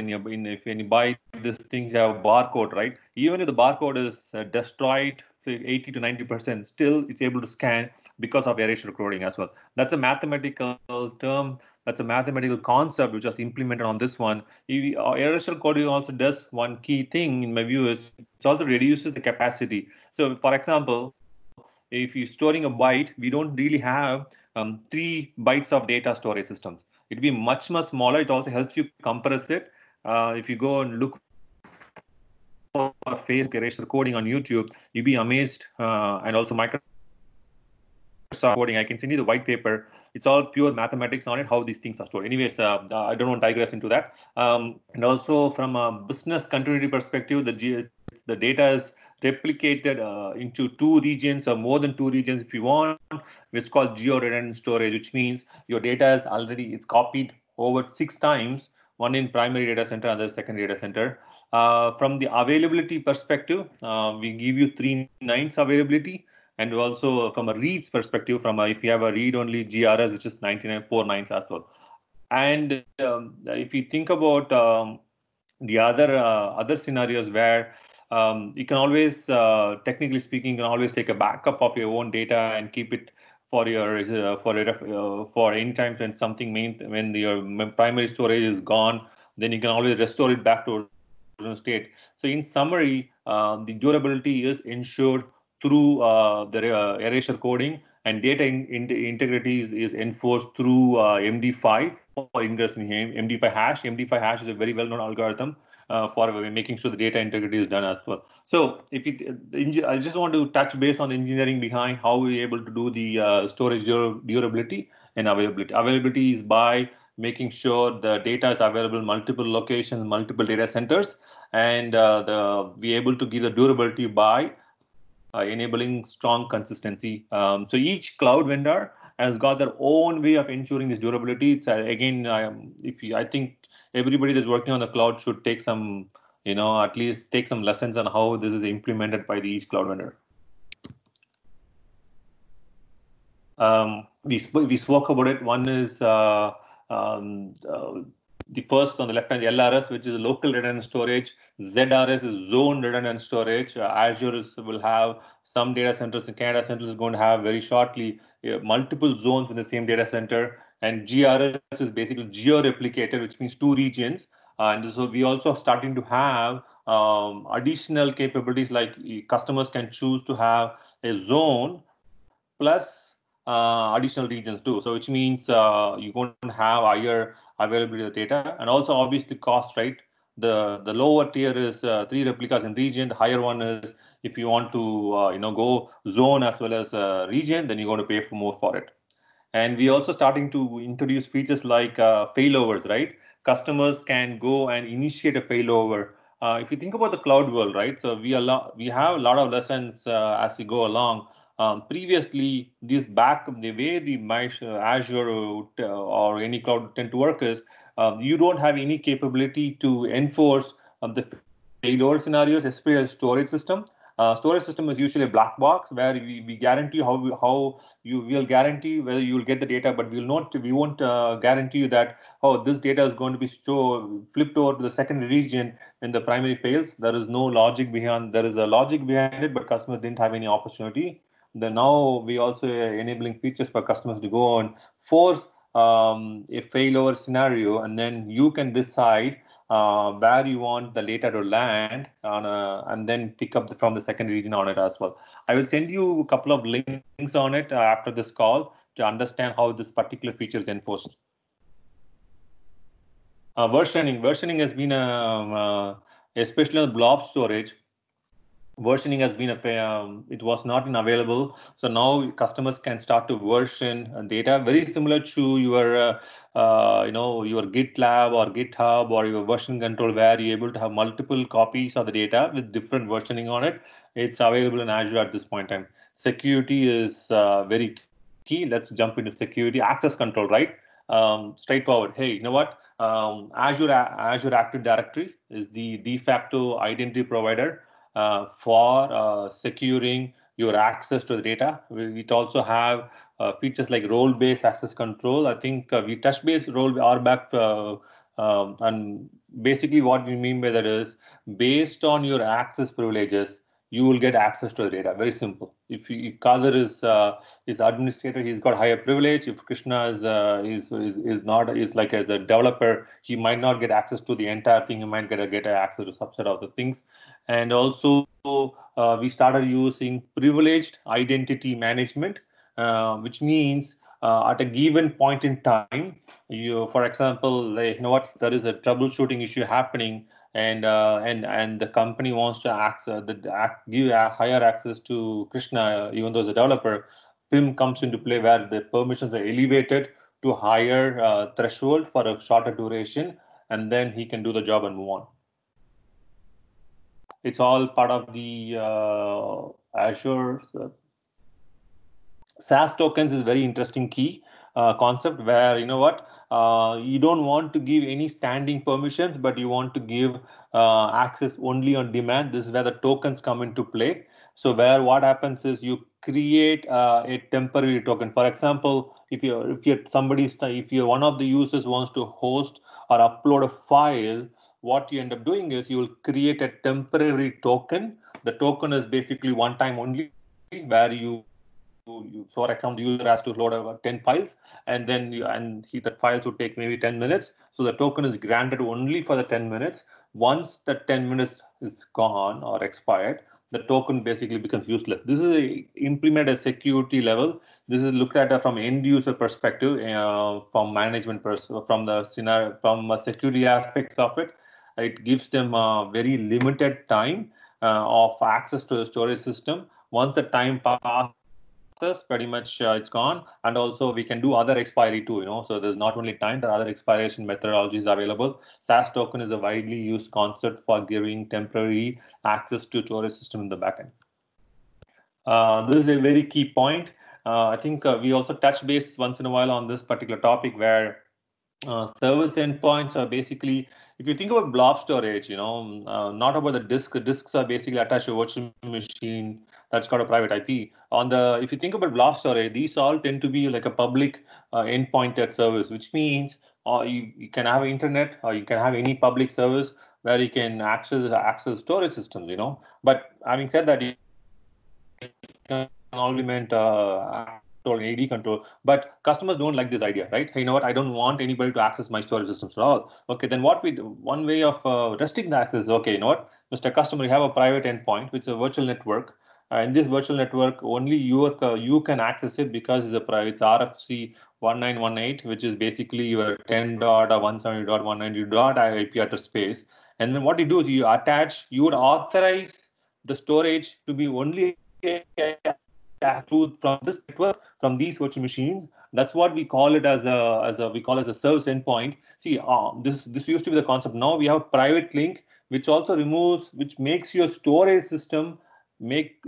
when you buy this thing, you have a barcode, right? Even if the barcode is destroyed 80 to 90%, still it's able to scan because of erasure coding as well. That's a mathematical term. That's a mathematical concept which was implemented on this one. Erasure coding also does one key thing in my view is it also reduces the capacity. So for example, if you're storing a byte, we don't really have 3 bytes of data storage systems. It'd be much smaller. It also helps you compress it. If you go and look for Facebook erasure coding on YouTube, you'd be amazed. And also Microsoft coding, I can send you the white paper. It's all pure mathematics on it, how these things are stored. Anyways, I don't want to digress into that. And also from a business continuity perspective, the data is replicated into 2 regions or more than 2 regions if you want. It's called geo-redundant storage, which means your data is it's copied over 6 times, one in primary data center, other secondary data center. From the availability perspective, we give you 3 nines availability. And also from a reads perspective, if you have a read-only GRS, which is 99.4 nines as well. And if you think about the other scenarios where you can always, technically speaking, you can always take a backup of your own data and keep it for your for any time when your primary storage is gone, then you can always restore it back to original state. So in summary, the durability is ensured through the erasure coding, and data integrity is enforced through MD5 for ingress MD5 hash. MD5 hash is a very well-known algorithm for making sure the data integrity is done as well. So I just want to touch base on the engineering behind how we're able to do the storage durability and availability. Availability is by making sure the data is available in multiple locations, multiple data centers, and we're able to give the durability by enabling strong consistency. So each cloud vendor has got their own way of ensuring this durability. It's again, I think everybody that's working on the cloud should take some, at least take some lessons on how this is implemented by each cloud vendor. we spoke about it. One is the first on the left hand, LRS, which is local redundant storage. ZRS is zone redundant storage. Azure will have some data centers, and Canada Central is going to have very shortly multiple zones in the same data center. And GRS is basically geo-replicated, which means 2 regions. And so we also starting to have additional capabilities, like customers can choose to have a zone plus additional regions too. So which means you're going to have higher availability of data, and also obviously cost, right? The lower tier is 3 replicas in region. The higher one is if you want to go zone as well as region, then you're going to pay for more for it. And we also starting to introduce features like failovers, right? Customers can go and initiate a failover. If you think about the cloud world, right? So we have a lot of lessons as we go along. Previously, the way the Azure or any cloud tend to work is you don't have any capability to enforce the failover scenarios, especially a storage system. Storage system is usually a black box where we guarantee how you will guarantee whether you will get the data, but we won't guarantee you that this data is going to be flipped over to the secondary region when the primary fails. There is no logic behind. There is a logic behind it, but customers didn't have any opportunity. Then now we also enabling features for customers to go and force a failover scenario, and then you can decide where you want the data to land and then pick up from the secondary region on it as well. I will send you a couple of links on it after this call to understand how this particular feature is enforced. Versioning has been especially on blob storage. Versioning has been it was not available, so now customers can start to version data very similar to your your GitLab or GitHub or your version control, where you're able to have multiple copies of the data with different versioning on it. It's available in Azure at this point in time. Security is very key. Let's jump into security. Access control, right? Straightforward. Hey, you know what? Azure Active Directory is the de facto identity provider for securing your access to the data. We also have features like role-based access control. I think we touched base role RBAC, and basically what we mean by that is based on your access privileges, you will get access to the data. Very simple. If Kader is administrator, he's got higher privilege. If Krishna is like as a developer, he might not get access to the entire thing. He might get access to a subset of the things. And also we started using privileged identity management, which means at a given point in time, for example, like, you know what, there is a troubleshooting issue happening, and the company wants to give higher access to Krishna, even though the developer. PIM comes into play where the permissions are elevated to higher threshold for a shorter duration, and then he can do the job and move on. It's all part of the Azure. SAS tokens is very interesting key concept where, you know what, you don't want to give any standing permissions, but you want to give access only on demand. This is where the tokens come into play. So where what happens is you create a temporary token. For example, if you're one of the users wants to host or upload a file, what you end up doing is you will create a temporary token. The token is basically one time only, where for example, the user has to load about 10 files, and then that files would take maybe 10 minutes. So the token is granted only for the 10 minutes. Once the 10 minutes is gone or expired, the token basically becomes useless. This is implemented at security level. This is looked at from end user perspective, from management from the scenario, from security aspects of it. It gives them very limited time of access to the storage system. Once the time passes, pretty much it's gone. And also we can do other expiry too, so there's not only time, there are other expiration methodologies available. SAS token is a widely used concept for giving temporary access to storage system in the backend. This is a very key point. I think we also touch base once in a while on this particular topic, where service endpoints are basically if you think about blob storage, not about the disk. Disks are basically attached to a virtual machine that's got a private IP. If you think about blob storage, these all tend to be like a public endpointed service, which means you can have internet or you can have any public service where you can access storage systems. But having said that, you can augment AD control, but customers don't like this idea, right? Hey, you know what? I don't want anybody to access my storage systems at all. Okay, then what we do? One way of restricting the access is, okay, you know what, Mr. Customer, you have a private endpoint, which is a virtual network. In this virtual network, only you can access it because it's it's RFC 1918, which is basically your 10.170.190 IP address space. And then what you do is you would authorize the storage to be only from this network, from these virtual machines. That's what we call it as a service endpoint. See, this used to be the concept. Now we have private link, which also which makes your storage system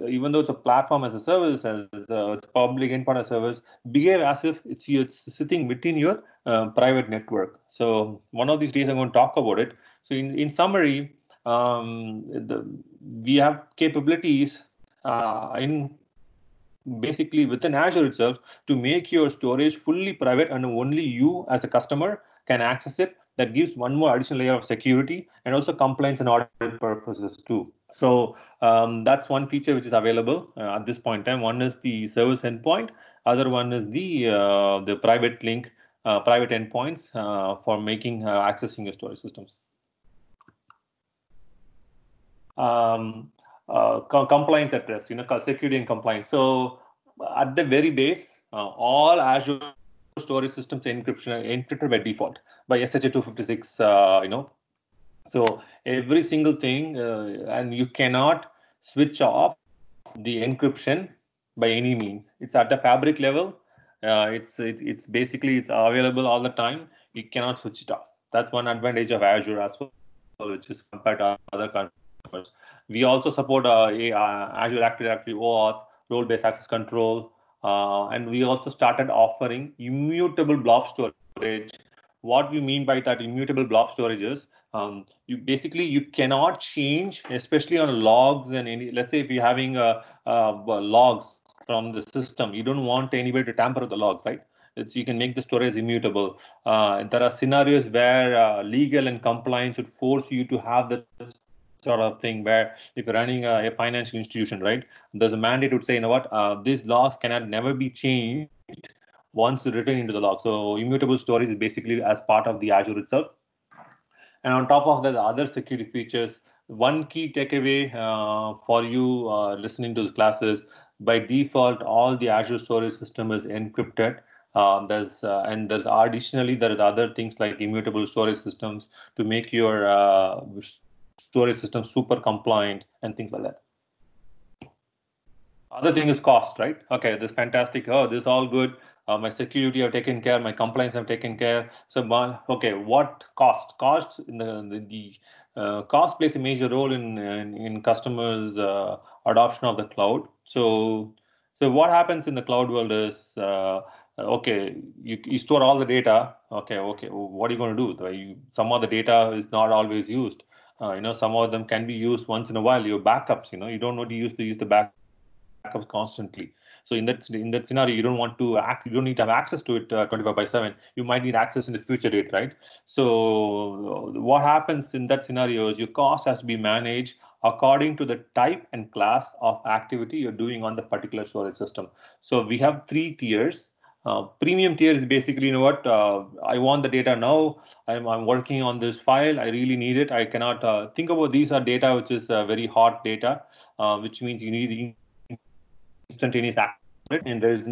even though it's a platform as a service, as a public endpoint as a service, behave as if it's sitting within your private network. So one of these days I'm going to talk about it. So in summary, we have capabilities basically within Azure itself to make your storage fully private and only you as a customer can access it. That gives one more additional layer of security and also compliance and audit purposes too. So that's one feature which is available at this point in time. One is the service endpoint. Other one is the private link, private endpoints for accessing your storage systems. Compliance at rest, security and compliance. So at the very base, all Azure storage systems encryption are encrypted by default by SHA-256. So every single thing, and you cannot switch off the encryption by any means. It's at the fabric level. It's basically it's available all the time. You cannot switch it off. That's one advantage of Azure as well, which is compared to other customers. We also support Azure Active Directory OAuth, role-based access control, and we also started offering immutable blob storage. What we mean by that immutable blob storage is you cannot change, especially on logs and let's say if you're having logs from the system, you don't want anybody to tamper with the logs, right? You can make the storage immutable. There are scenarios where legal and compliance would force you to have that sort of thing where if you're running a financial institution, right, there's a mandate would say, you know what, these logs never be changed once written into the log. So immutable storage is basically as part of the Azure itself. And on top of that, the other security features, one key takeaway for you listening to the classes, by default, all the Azure storage system is encrypted. There's additionally, there is other things like immutable storage systems to make your storage system super compliant and things like that. Other thing is cost, right? Okay, this is fantastic. Oh, this is all good. My security I've taken care, my compliance I've taken care. So, okay, what cost? Costs in the cost plays a major role in customers' adoption of the cloud. So what happens in the cloud world is, okay, you store all the data. Okay, what are you going to do? Some of the data is not always used. Some of them can be used once in a while. Your backups, you don't want to use the backups constantly. So in that scenario, you don't need to have access to it 24/7. You might need access in the future date, right? So what happens in that scenario is your cost has to be managed according to the type and class of activity you're doing on the particular storage system. So we have 3 tiers. Premium tier is basically, I want the data now. I'm working on this file. I really need it. I cannot think about these are data which is very hot data, which means you need instantaneous access, and there is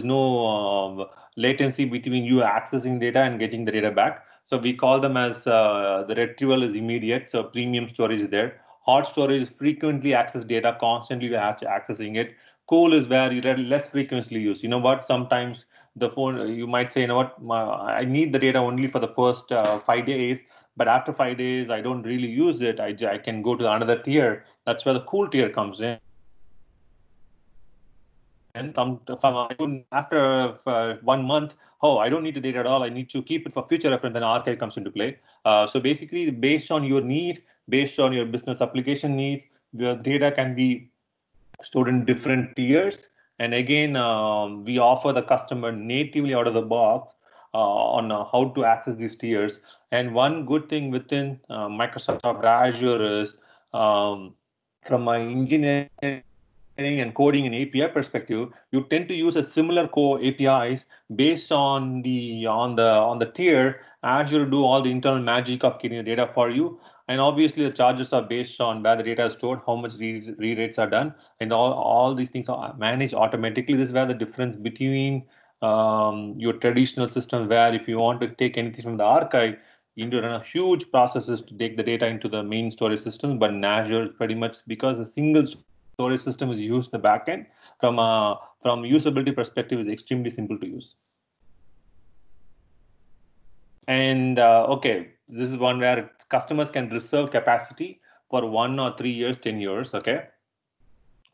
no latency between you accessing data and getting the data back. So we call them as the retrieval is immediate. So premium storage is there. Hot storage is frequently accessed data, constantly accessing it. Cool is where you less frequently use. Sometimes the phone, you might say, I need the data only for the first 5 days, but after 5 days, I don't really use it. I can go to another tier. That's where the cool tier comes in. And after 1 month, I don't need the data at all. I need to keep it for future reference. Then archive comes into play. So basically, based on your need, based on your business application needs, the data can be stored in different tiers. And again, we offer the customer natively out of the box on how to access these tiers. And one good thing within Microsoft Azure is, from my engineering and coding and API perspective, you tend to use a similar core APIs based on the tier. Azure do all the internal magic of getting the data for you. And obviously, the charges are based on where the data is stored, how much re-rates are done, and all these things are managed automatically. This is where the difference between your traditional system, where if you want to take anything from the archive, you need to run a huge processes to take the data into the main storage system. But in Azure, pretty much because a single storage system is used in the backend, from usability perspective, is extremely simple to use. And okay, this is one where customers can reserve capacity for 1 or 3 years, 10 years. Okay,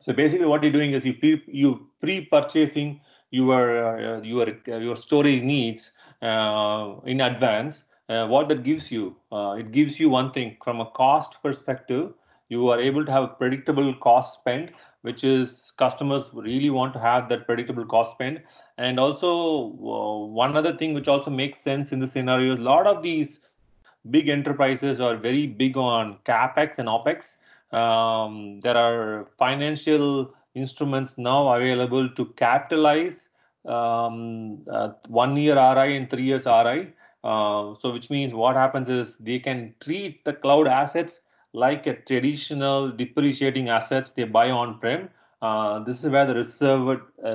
so basically what you're doing is you pre-purchasing your storage needs in advance. What that gives you, it gives you one thing from a cost perspective. You are able to have a predictable cost spend, which is customers really want to have that predictable cost spend. And also one other thing which also makes sense in the scenario, a lot of these big enterprises are very big on CapEx and OpEx. There are financial instruments now available to capitalize 1 year RI and 3 years RI. So which means what happens is they can treat the cloud assets like a traditional depreciating assets they buy on-prem. This is where the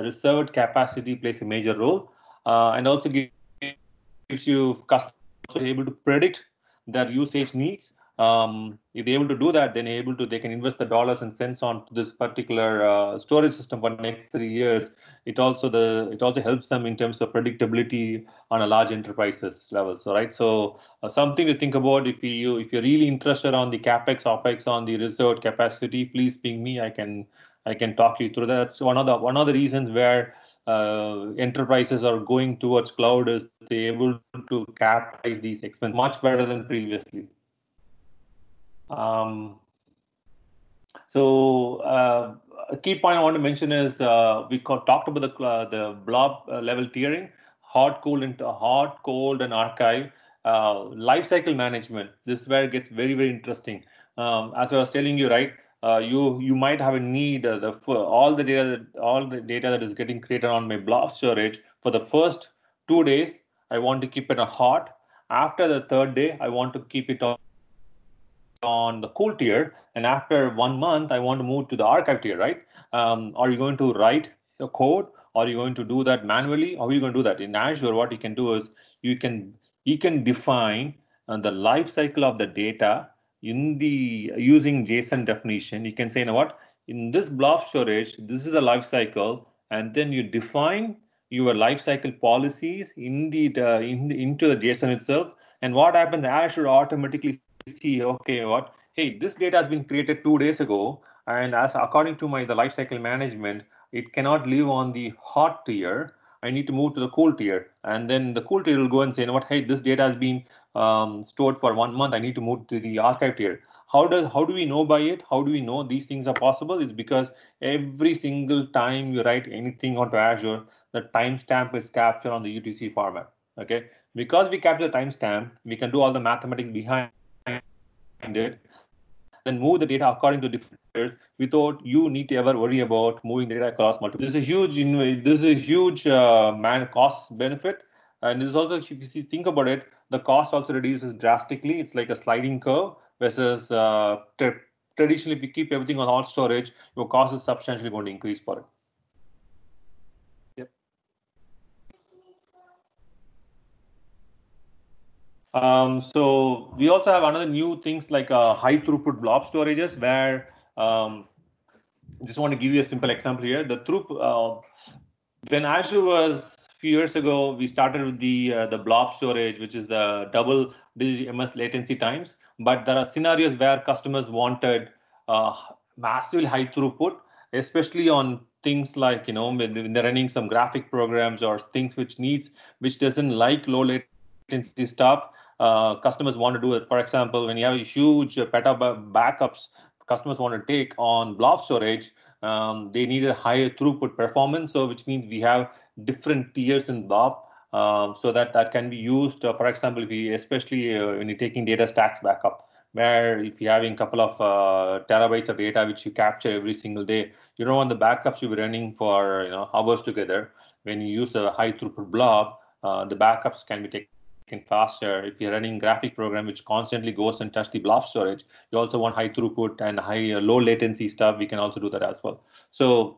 reserved capacity plays a major role, and also gives you customers able to predict their usage needs. If they're able to do that, then they can invest the dollars and cents on this particular storage system for the next 3 years. It also helps them in terms of predictability on a large enterprises level. So right, so something to think about. If you're really interested on the capex, opex, on the reserved capacity, please ping me. I can talk you through that. That's one of the reasons where enterprises are going towards cloud, is they're able to capitalize these expenses much better than previously. So a key point I want to mention is we talked about the blob level tiering, hot, cold, and archive. Lifecycle management. This is where it gets very, very interesting. As I was telling you, right? You might have a need all the data that is getting created on my blob storage. For the first 2 days, I want to keep it hot. After the third day, I want to keep it on the cool tier, and after 1 month, I want to move to the archive tier, right? Are you going to write the code? Or are you going to do that manually? How are you going to do that? In Azure, what you can do is you can define the life cycle of the data using JSON definition. You can say, you know what? In this blob storage, this is the life cycle, and then you define your life cycle policies into the JSON itself. And what happens? Azure automatically see, okay, hey, this data has been created 2 days ago, and as according to the lifecycle management, it cannot live on the hot tier. I need to move to the cool tier, and then the cool tier will go and say, you know what, hey, this data has been stored for 1 month. I need to move to the archive tier. How do we know by it? How do we know these things are possible? It's because every single time you write anything onto Azure, the timestamp is captured on the UTC format. Okay, because we capture the timestamp, we can do all the mathematics behind it, then move the data according to different tiers without you need to ever worry about moving data across multiple. This is a huge cost benefit, and this is also, if you think about it, the cost also reduces drastically. It's like a sliding curve versus traditionally, if you keep everything on hot storage, your cost is substantially going to increase for it. So we also have another new things like high throughput blob storages, where just want to give you a simple example here. The throughput, when Azure was a few years ago, we started with the blob storage, which is the double digit MS latency times. But there are scenarios where customers wanted massively high throughput, especially on things like, when they're running some graphic programs or things which doesn't like low latency stuff. customers want to do it. For example, when you have huge petabyte backups, customers want to take on blob storage, they need a higher throughput performance. So which means we have different tiers in blob, so that can be used. For example, especially when you're taking data stacks backup, where if you're having a couple of terabytes of data which you capture every single day, you don't want the backups to be running for hours together. When you use a high throughput blob, the backups can be taken faster. If you're running graphic program which constantly goes and touch the blob storage, you also want high throughput and high low latency stuff. We can also do that as well. So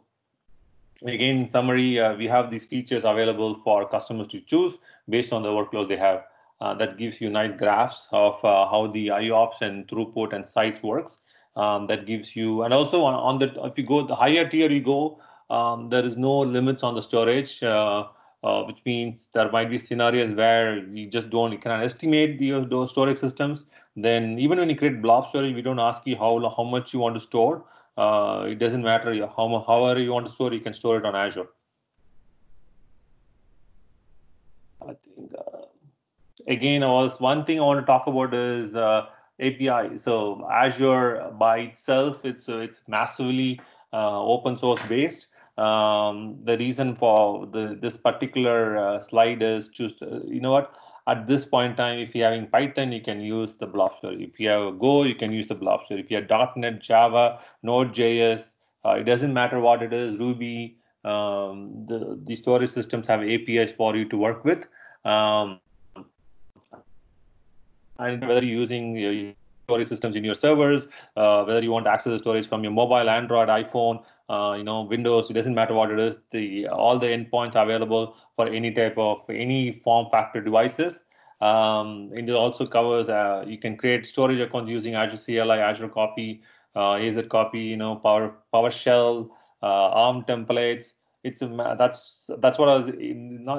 again, in summary, we have these features available for customers to choose based on the workload they have. That gives you nice graphs of how the IOPS and throughput and size works. That gives you, and also on the, if you go the higher tier you go, there is no limits on the storage. Which means there might be scenarios where you cannot estimate those storage systems. Then even when you create blob storage, we don't ask you how much you want to store. It doesn't matter however you want to store. You can store it on Azure. I think again, one thing I want to talk about is API. So Azure by itself, it's massively open source based. The reason for this particular slide is just, at this point in time, if you're having Python, you can use the blob storage. If you have Go, you can use the blob storage. If you have .NET, Java, Node.js, it doesn't matter what it is, Ruby, the storage systems have APIs for you to work with. And whether you're using your storage systems in your servers, whether you want to access the storage from your mobile, Android, iPhone, Windows, it doesn't matter what it is. All the endpoints are available for any form factor devices. And it also covers, you can create storage accounts using Azure CLI, Azure Copy, AZ Copy, PowerShell, ARM templates. That's what I was.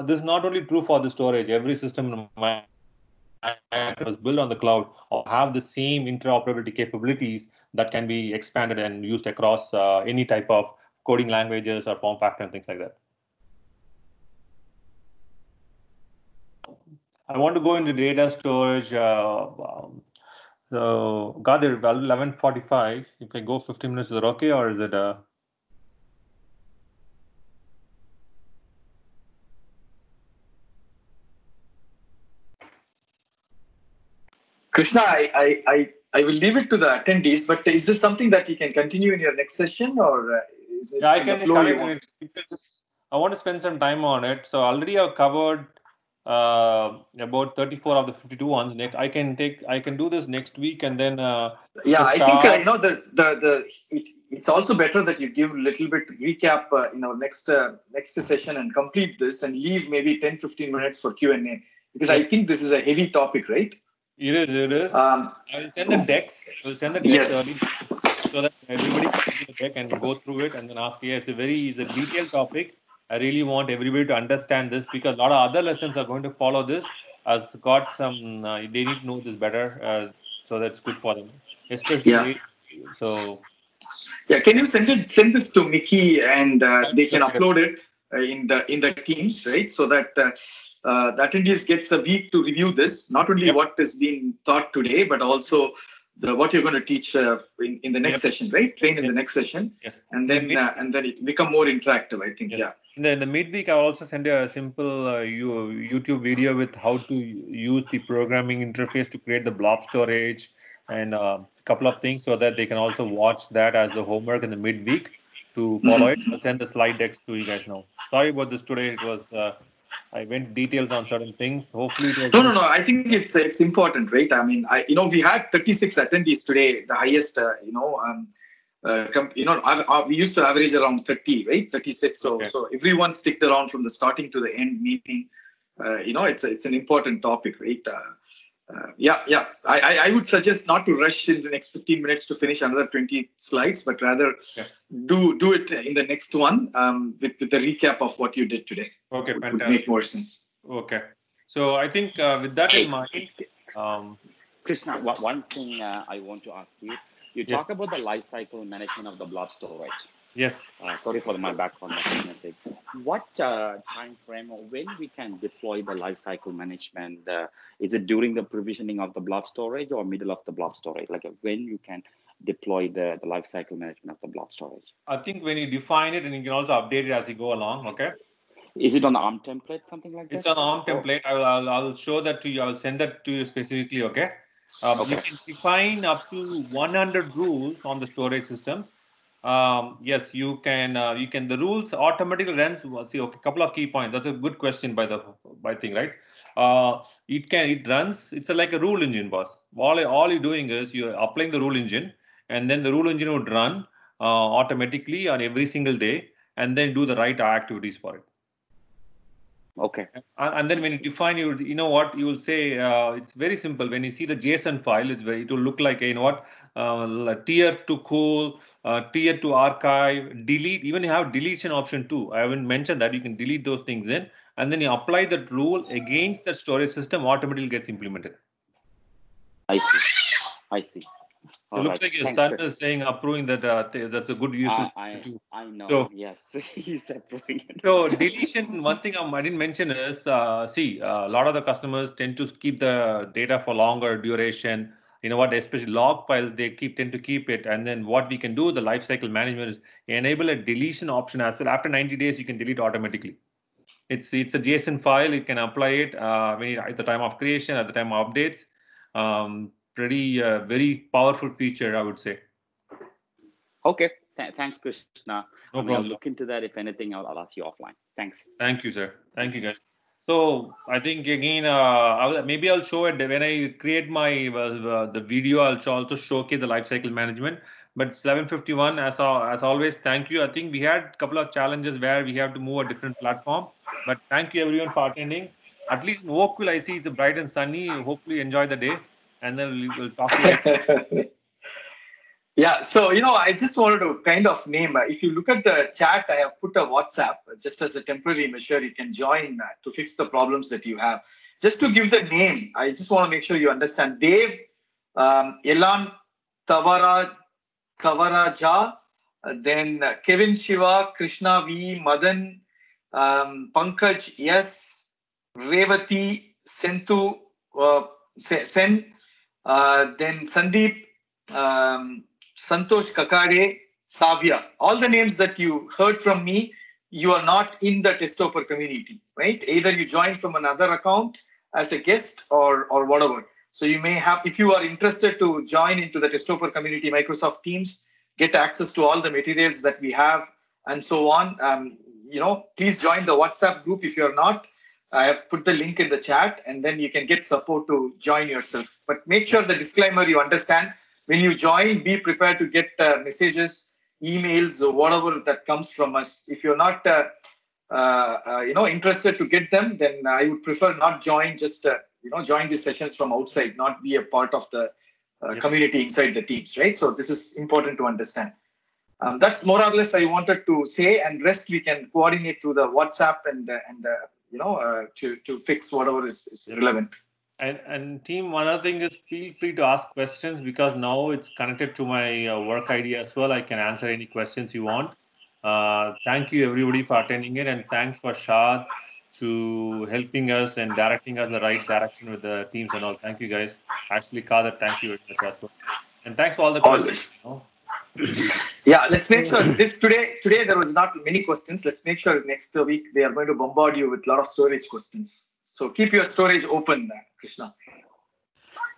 This is not only true for the storage. Every system was built on the cloud or have the same interoperability capabilities that can be expanded and used across any type of coding languages or form factor and things like that. I want to go into data storage. So got there 11:45. If I go 15 minutes, is it okay, or is it? Krishna, I will leave it to the attendees, but is this something that you can continue in your next session, or is it I in the can flow you continue want? it because I want to spend some time on it. So already I've covered about 34 of the 52 ones. I can do this next week, and then Yeah, I think it's also better that you give a little bit recap next session and complete this and leave maybe 10-15 minutes for Q&A, because I think this is a heavy topic, right? It is. I will send the decks. We'll send the decks early so that everybody can see the deck and go through it and then ask. Yeah, it's a detailed topic. I really want everybody to understand this because a lot of other lessons are going to follow this. Has got some. They need to know this better, so that's good for them, especially. So. Yeah, can you send this to Mickey and they can upload it in the Teams, right? So that the attendees gets a week to review this, not only what is being taught today, but also what you're going to teach in the next session, right? Train in the next session, and then it become more interactive, I think. Yeah. In the midweek, I'll also send a simple YouTube video with how to use the programming interface to create the blob storage and a couple of things so that they can also watch that as the homework in the midweek to follow it. I'll send the slide decks to you guys now. Sorry about this today. It was I went details on certain things. Hopefully, it was no. I think it's important, right? I mean, we had 36 attendees today, the highest. We used to average around 30, right? 36. So everyone sticked around from the starting to the end meeting. It's an important topic, right? I would suggest not to rush in the next 15 minutes to finish another 20 slides, but rather do it in the next one with the recap of what you did today. Okay, would fantastic. Make more sense. Okay. So I think with that in mind, Krishna, one thing I want to ask you. You talk about the life cycle management of the blob storage. Yes. Sorry for my background message. What time frame or when we can deploy the lifecycle management? Is it during the provisioning of the blob storage or middle of the blob storage? Like when you can deploy the lifecycle management of the blob storage? I think when you define it, and you can also update it as you go along. Okay. Is it on the ARM template, something like that? It's an ARM template. I'll show that to you. I'll send that to you specifically. Okay. You can define up to 100 rules on the storage systems. Yes, you can. The rules automatically runs. See, okay, couple of key points. That's a good question by thing, right? It runs. It's like a rule engine, boss. All you're doing is you're applying the rule engine, and then the rule engine would run automatically on every single day, and then do the right activities for it. Okay. And then when you define, you know what you will say. It's very simple. When you see the JSON file, it will look like tier to cool, tier to archive, delete. Even you have deletion option too. I haven't mentioned that you can delete those things in, and then you apply that rule against the storage system. Automatically gets implemented. I see. It looks like your son is saying, approving that that's a good use. I know. So, yes, he's approving it. So deletion, one thing I didn't mention is, a lot of the customers tend to keep the data for longer duration. You know what, especially log files, they tend to keep it. And then what we can do, the lifecycle management, is enable a deletion option as well. After 90 days, you can delete automatically. It's a JSON file. You can apply it at the time of creation, at the time of updates. Very powerful feature, I would say. Okay. Thanks, Krishna. No problem. I'll look into that. If anything, I'll ask you offline. Thanks. Thank you, sir. Thank you, guys. So I think again, maybe I'll show it when I create my the video. I'll also showcase the lifecycle management. But it's 11:51. As always, thank you. I think we had a couple of challenges where we have to move a different platform. But thank you everyone for attending. At least in Oakville, I see it's bright and sunny. Hopefully, enjoy the day, and then we'll talk to you. Yeah, so, I just wanted to kind of name, if you look at the chat, I have put a WhatsApp just as a temporary measure. You can join to fix the problems that you have. Just to give the name, I just want to make sure you understand. Dave, Elan Kavaraja, then Kevin Shiva, Krishna V, Madan, Pankaj, yes, Revati, Sentu, Sen, then Sandeep, Santosh Kakade, Savya, all the names that you heard from me, you are not in the Testopper community, right? Either you join from another account as a guest or whatever. So you may have, if you are interested to join into the Testopper community, Microsoft Teams, get access to all the materials that we have and so on. Please join the WhatsApp group if you're not. I have put the link in the chat, and then you can get support to join yourself. But make sure the disclaimer you understand. When you join, be prepared to get messages, emails, or whatever that comes from us. If you're not, interested to get them, then I would prefer not join. Just join these sessions from outside, not be a part of the community inside the teams, right? So this is important to understand. That's more or less I wanted to say, and rest we can coordinate through the WhatsApp and to fix whatever is relevant. And team, one other thing is feel free to ask questions, because now it's connected to my work ID as well. I can answer any questions you want. Thank you everybody for attending it, and thanks for Shad to helping us and directing us in the right direction with the teams and all. Thank you guys. Actually, Kader, thank you very much as well. And thanks for all the questions. Yeah, let's make sure today there was not many questions. Let's make sure next week they are going to bombard you with a lot of storage questions. So keep your storage open, Krishna.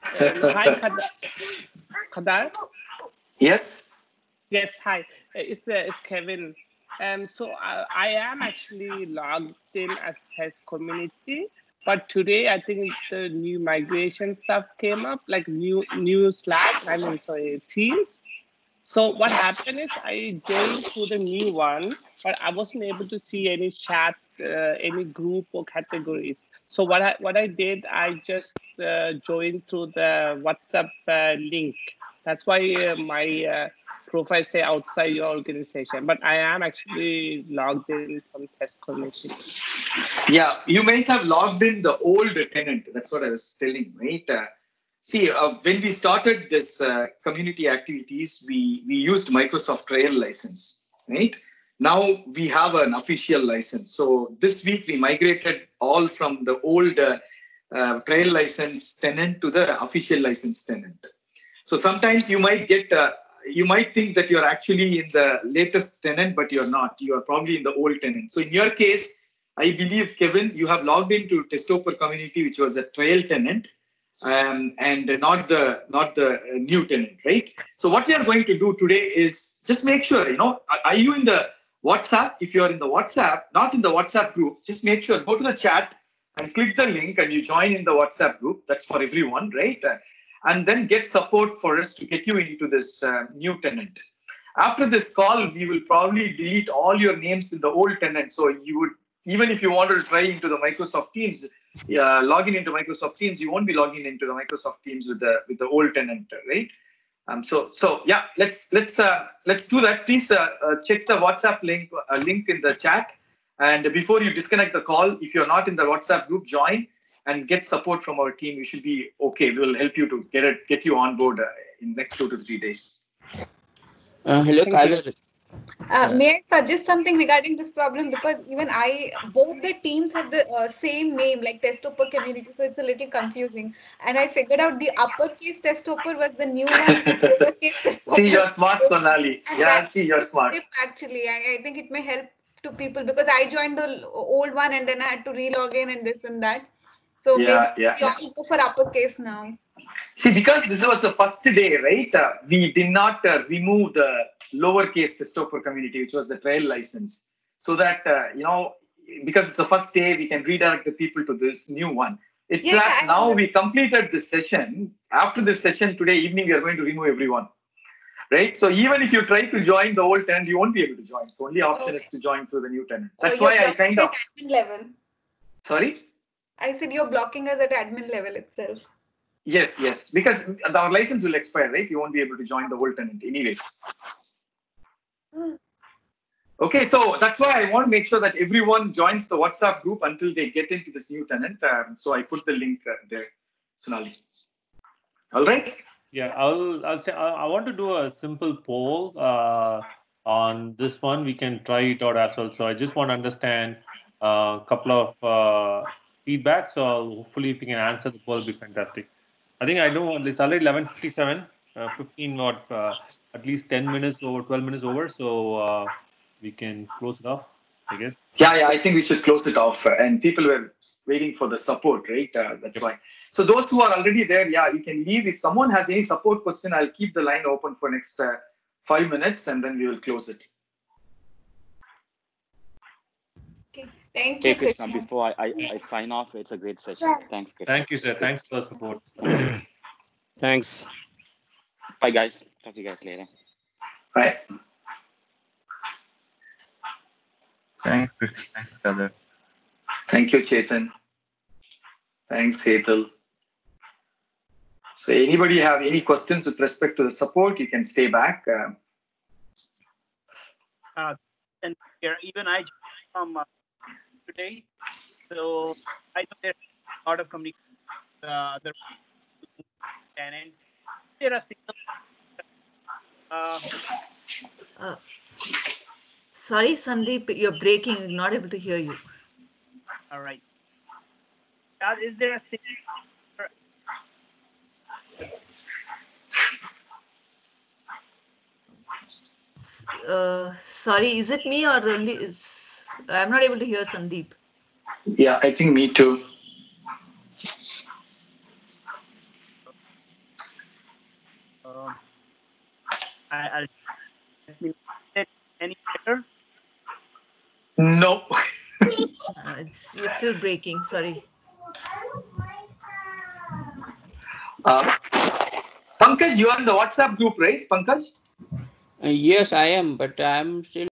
Hi, Kadar. Yes. Yes. Hi. It's Kevin. So I am actually logged in as test community, but today I think the new migration stuff came up, like new Slack. Teams. So what happened is I joined to the new one, but I wasn't able to see any chat, any group or categories. So what I did, I just joined through the WhatsApp link. That's why my profile say outside your organization, but I am actually logged in from test community. Yeah, you may have logged in the old tenant. That's what I was telling, right? When we started this community activities, we used Microsoft Trail license. right? Now we have an official license. So this week we migrated all from the old trial license tenant to the official license tenant. So sometimes you might get, you might think that you're actually in the latest tenant, but you're not. You are probably in the old tenant. So in your case, I believe, Kevin, you have logged into Testoper community, which was a trial tenant, and not the new tenant, right? So what we are going to do today is just make sure, are you in the WhatsApp? If you are in the WhatsApp, not in the WhatsApp group, just make sure, go to the chat and click the link and you join in the WhatsApp group. That's for everyone, right? And then get support for us to get you into this new tenant. After this call, we will probably delete all your names in the old tenant. So you would, even if you wanted to try into the Microsoft Teams, login into Microsoft Teams, you won't be logging into the Microsoft Teams with the old tenant, right? So yeah, let's do that. Please check the WhatsApp link in the chat. And before you disconnect the call, if you're not in the WhatsApp group, join and get support from our team. You should be okay. We will help you to get you on board in next 2 to 3 days. Hello, Kyler. May I suggest something regarding this problem? Because even both the teams have the same name, like Testoper community, so it's a little confusing. And I figured out the uppercase Testoper was the new one, lowercase Testoper. See, you're smart, Sonali. Yeah, see, you're smart. Actually, I think it may help to people because I joined the old one and then I had to re-log in and this and that. So maybe we all go for uppercase now. See, because this was the first day, right? We did not remove the lowercase Testoper community, which was the trial license, so that because it's the first day, we can redirect the people to this new one. It's that now we completed this session. After this session today evening, we are going to remove everyone, right? So even if you try to join the old tenant, you won't be able to join. So only option is to join through the new tenant. That's why I kind of. Admin level. Sorry. I said you're blocking us at admin level itself. Yes, because our license will expire, right? You won't be able to join the old tenant anyways. Okay, so that's why I want to make sure that everyone joins the WhatsApp group until they get into this new tenant. So I put the link there, Sonali. All right? Yeah, I'll say I want to do a simple poll on this one. We can try it out as well. So I just want to understand a couple of feedback. So hopefully if you can answer the poll, it'll be fantastic. I think I know it's already 11:57, 15 or at least 10 minutes over, 12 minutes over. So we can close it off, I guess. Yeah, I think we should close it off. And people were waiting for the support, right? That's why. So those who are already there, you can leave. If someone has any support question, I'll keep the line open for next 5 minutes and then we will close it. Okay. Thank you, Krishna. Before I sign off, it's a great session. Thanks, Krishna. Thank you, sir. Thanks for the support. Thanks. Bye, guys. Talk to you guys later. Bye. Thanks, Krishna. Thanks, brother. Thank you, Chetan. Thanks, Hetal. So anybody have any questions with respect to the support, you can stay back. And even I from today, so I know there's a lot of communication. Other tenant. There are single. Sorry, Sandeep, you're breaking. I'm not able to hear you. All right. Is there a single? Sorry, is it me or only is I'm not able to hear Sandeep? Yeah, I think me too. I'll any better? No. You're still breaking. Sorry. Pankaj, you are in the WhatsApp group, right, Pankaj? Yes, I am, but I'm still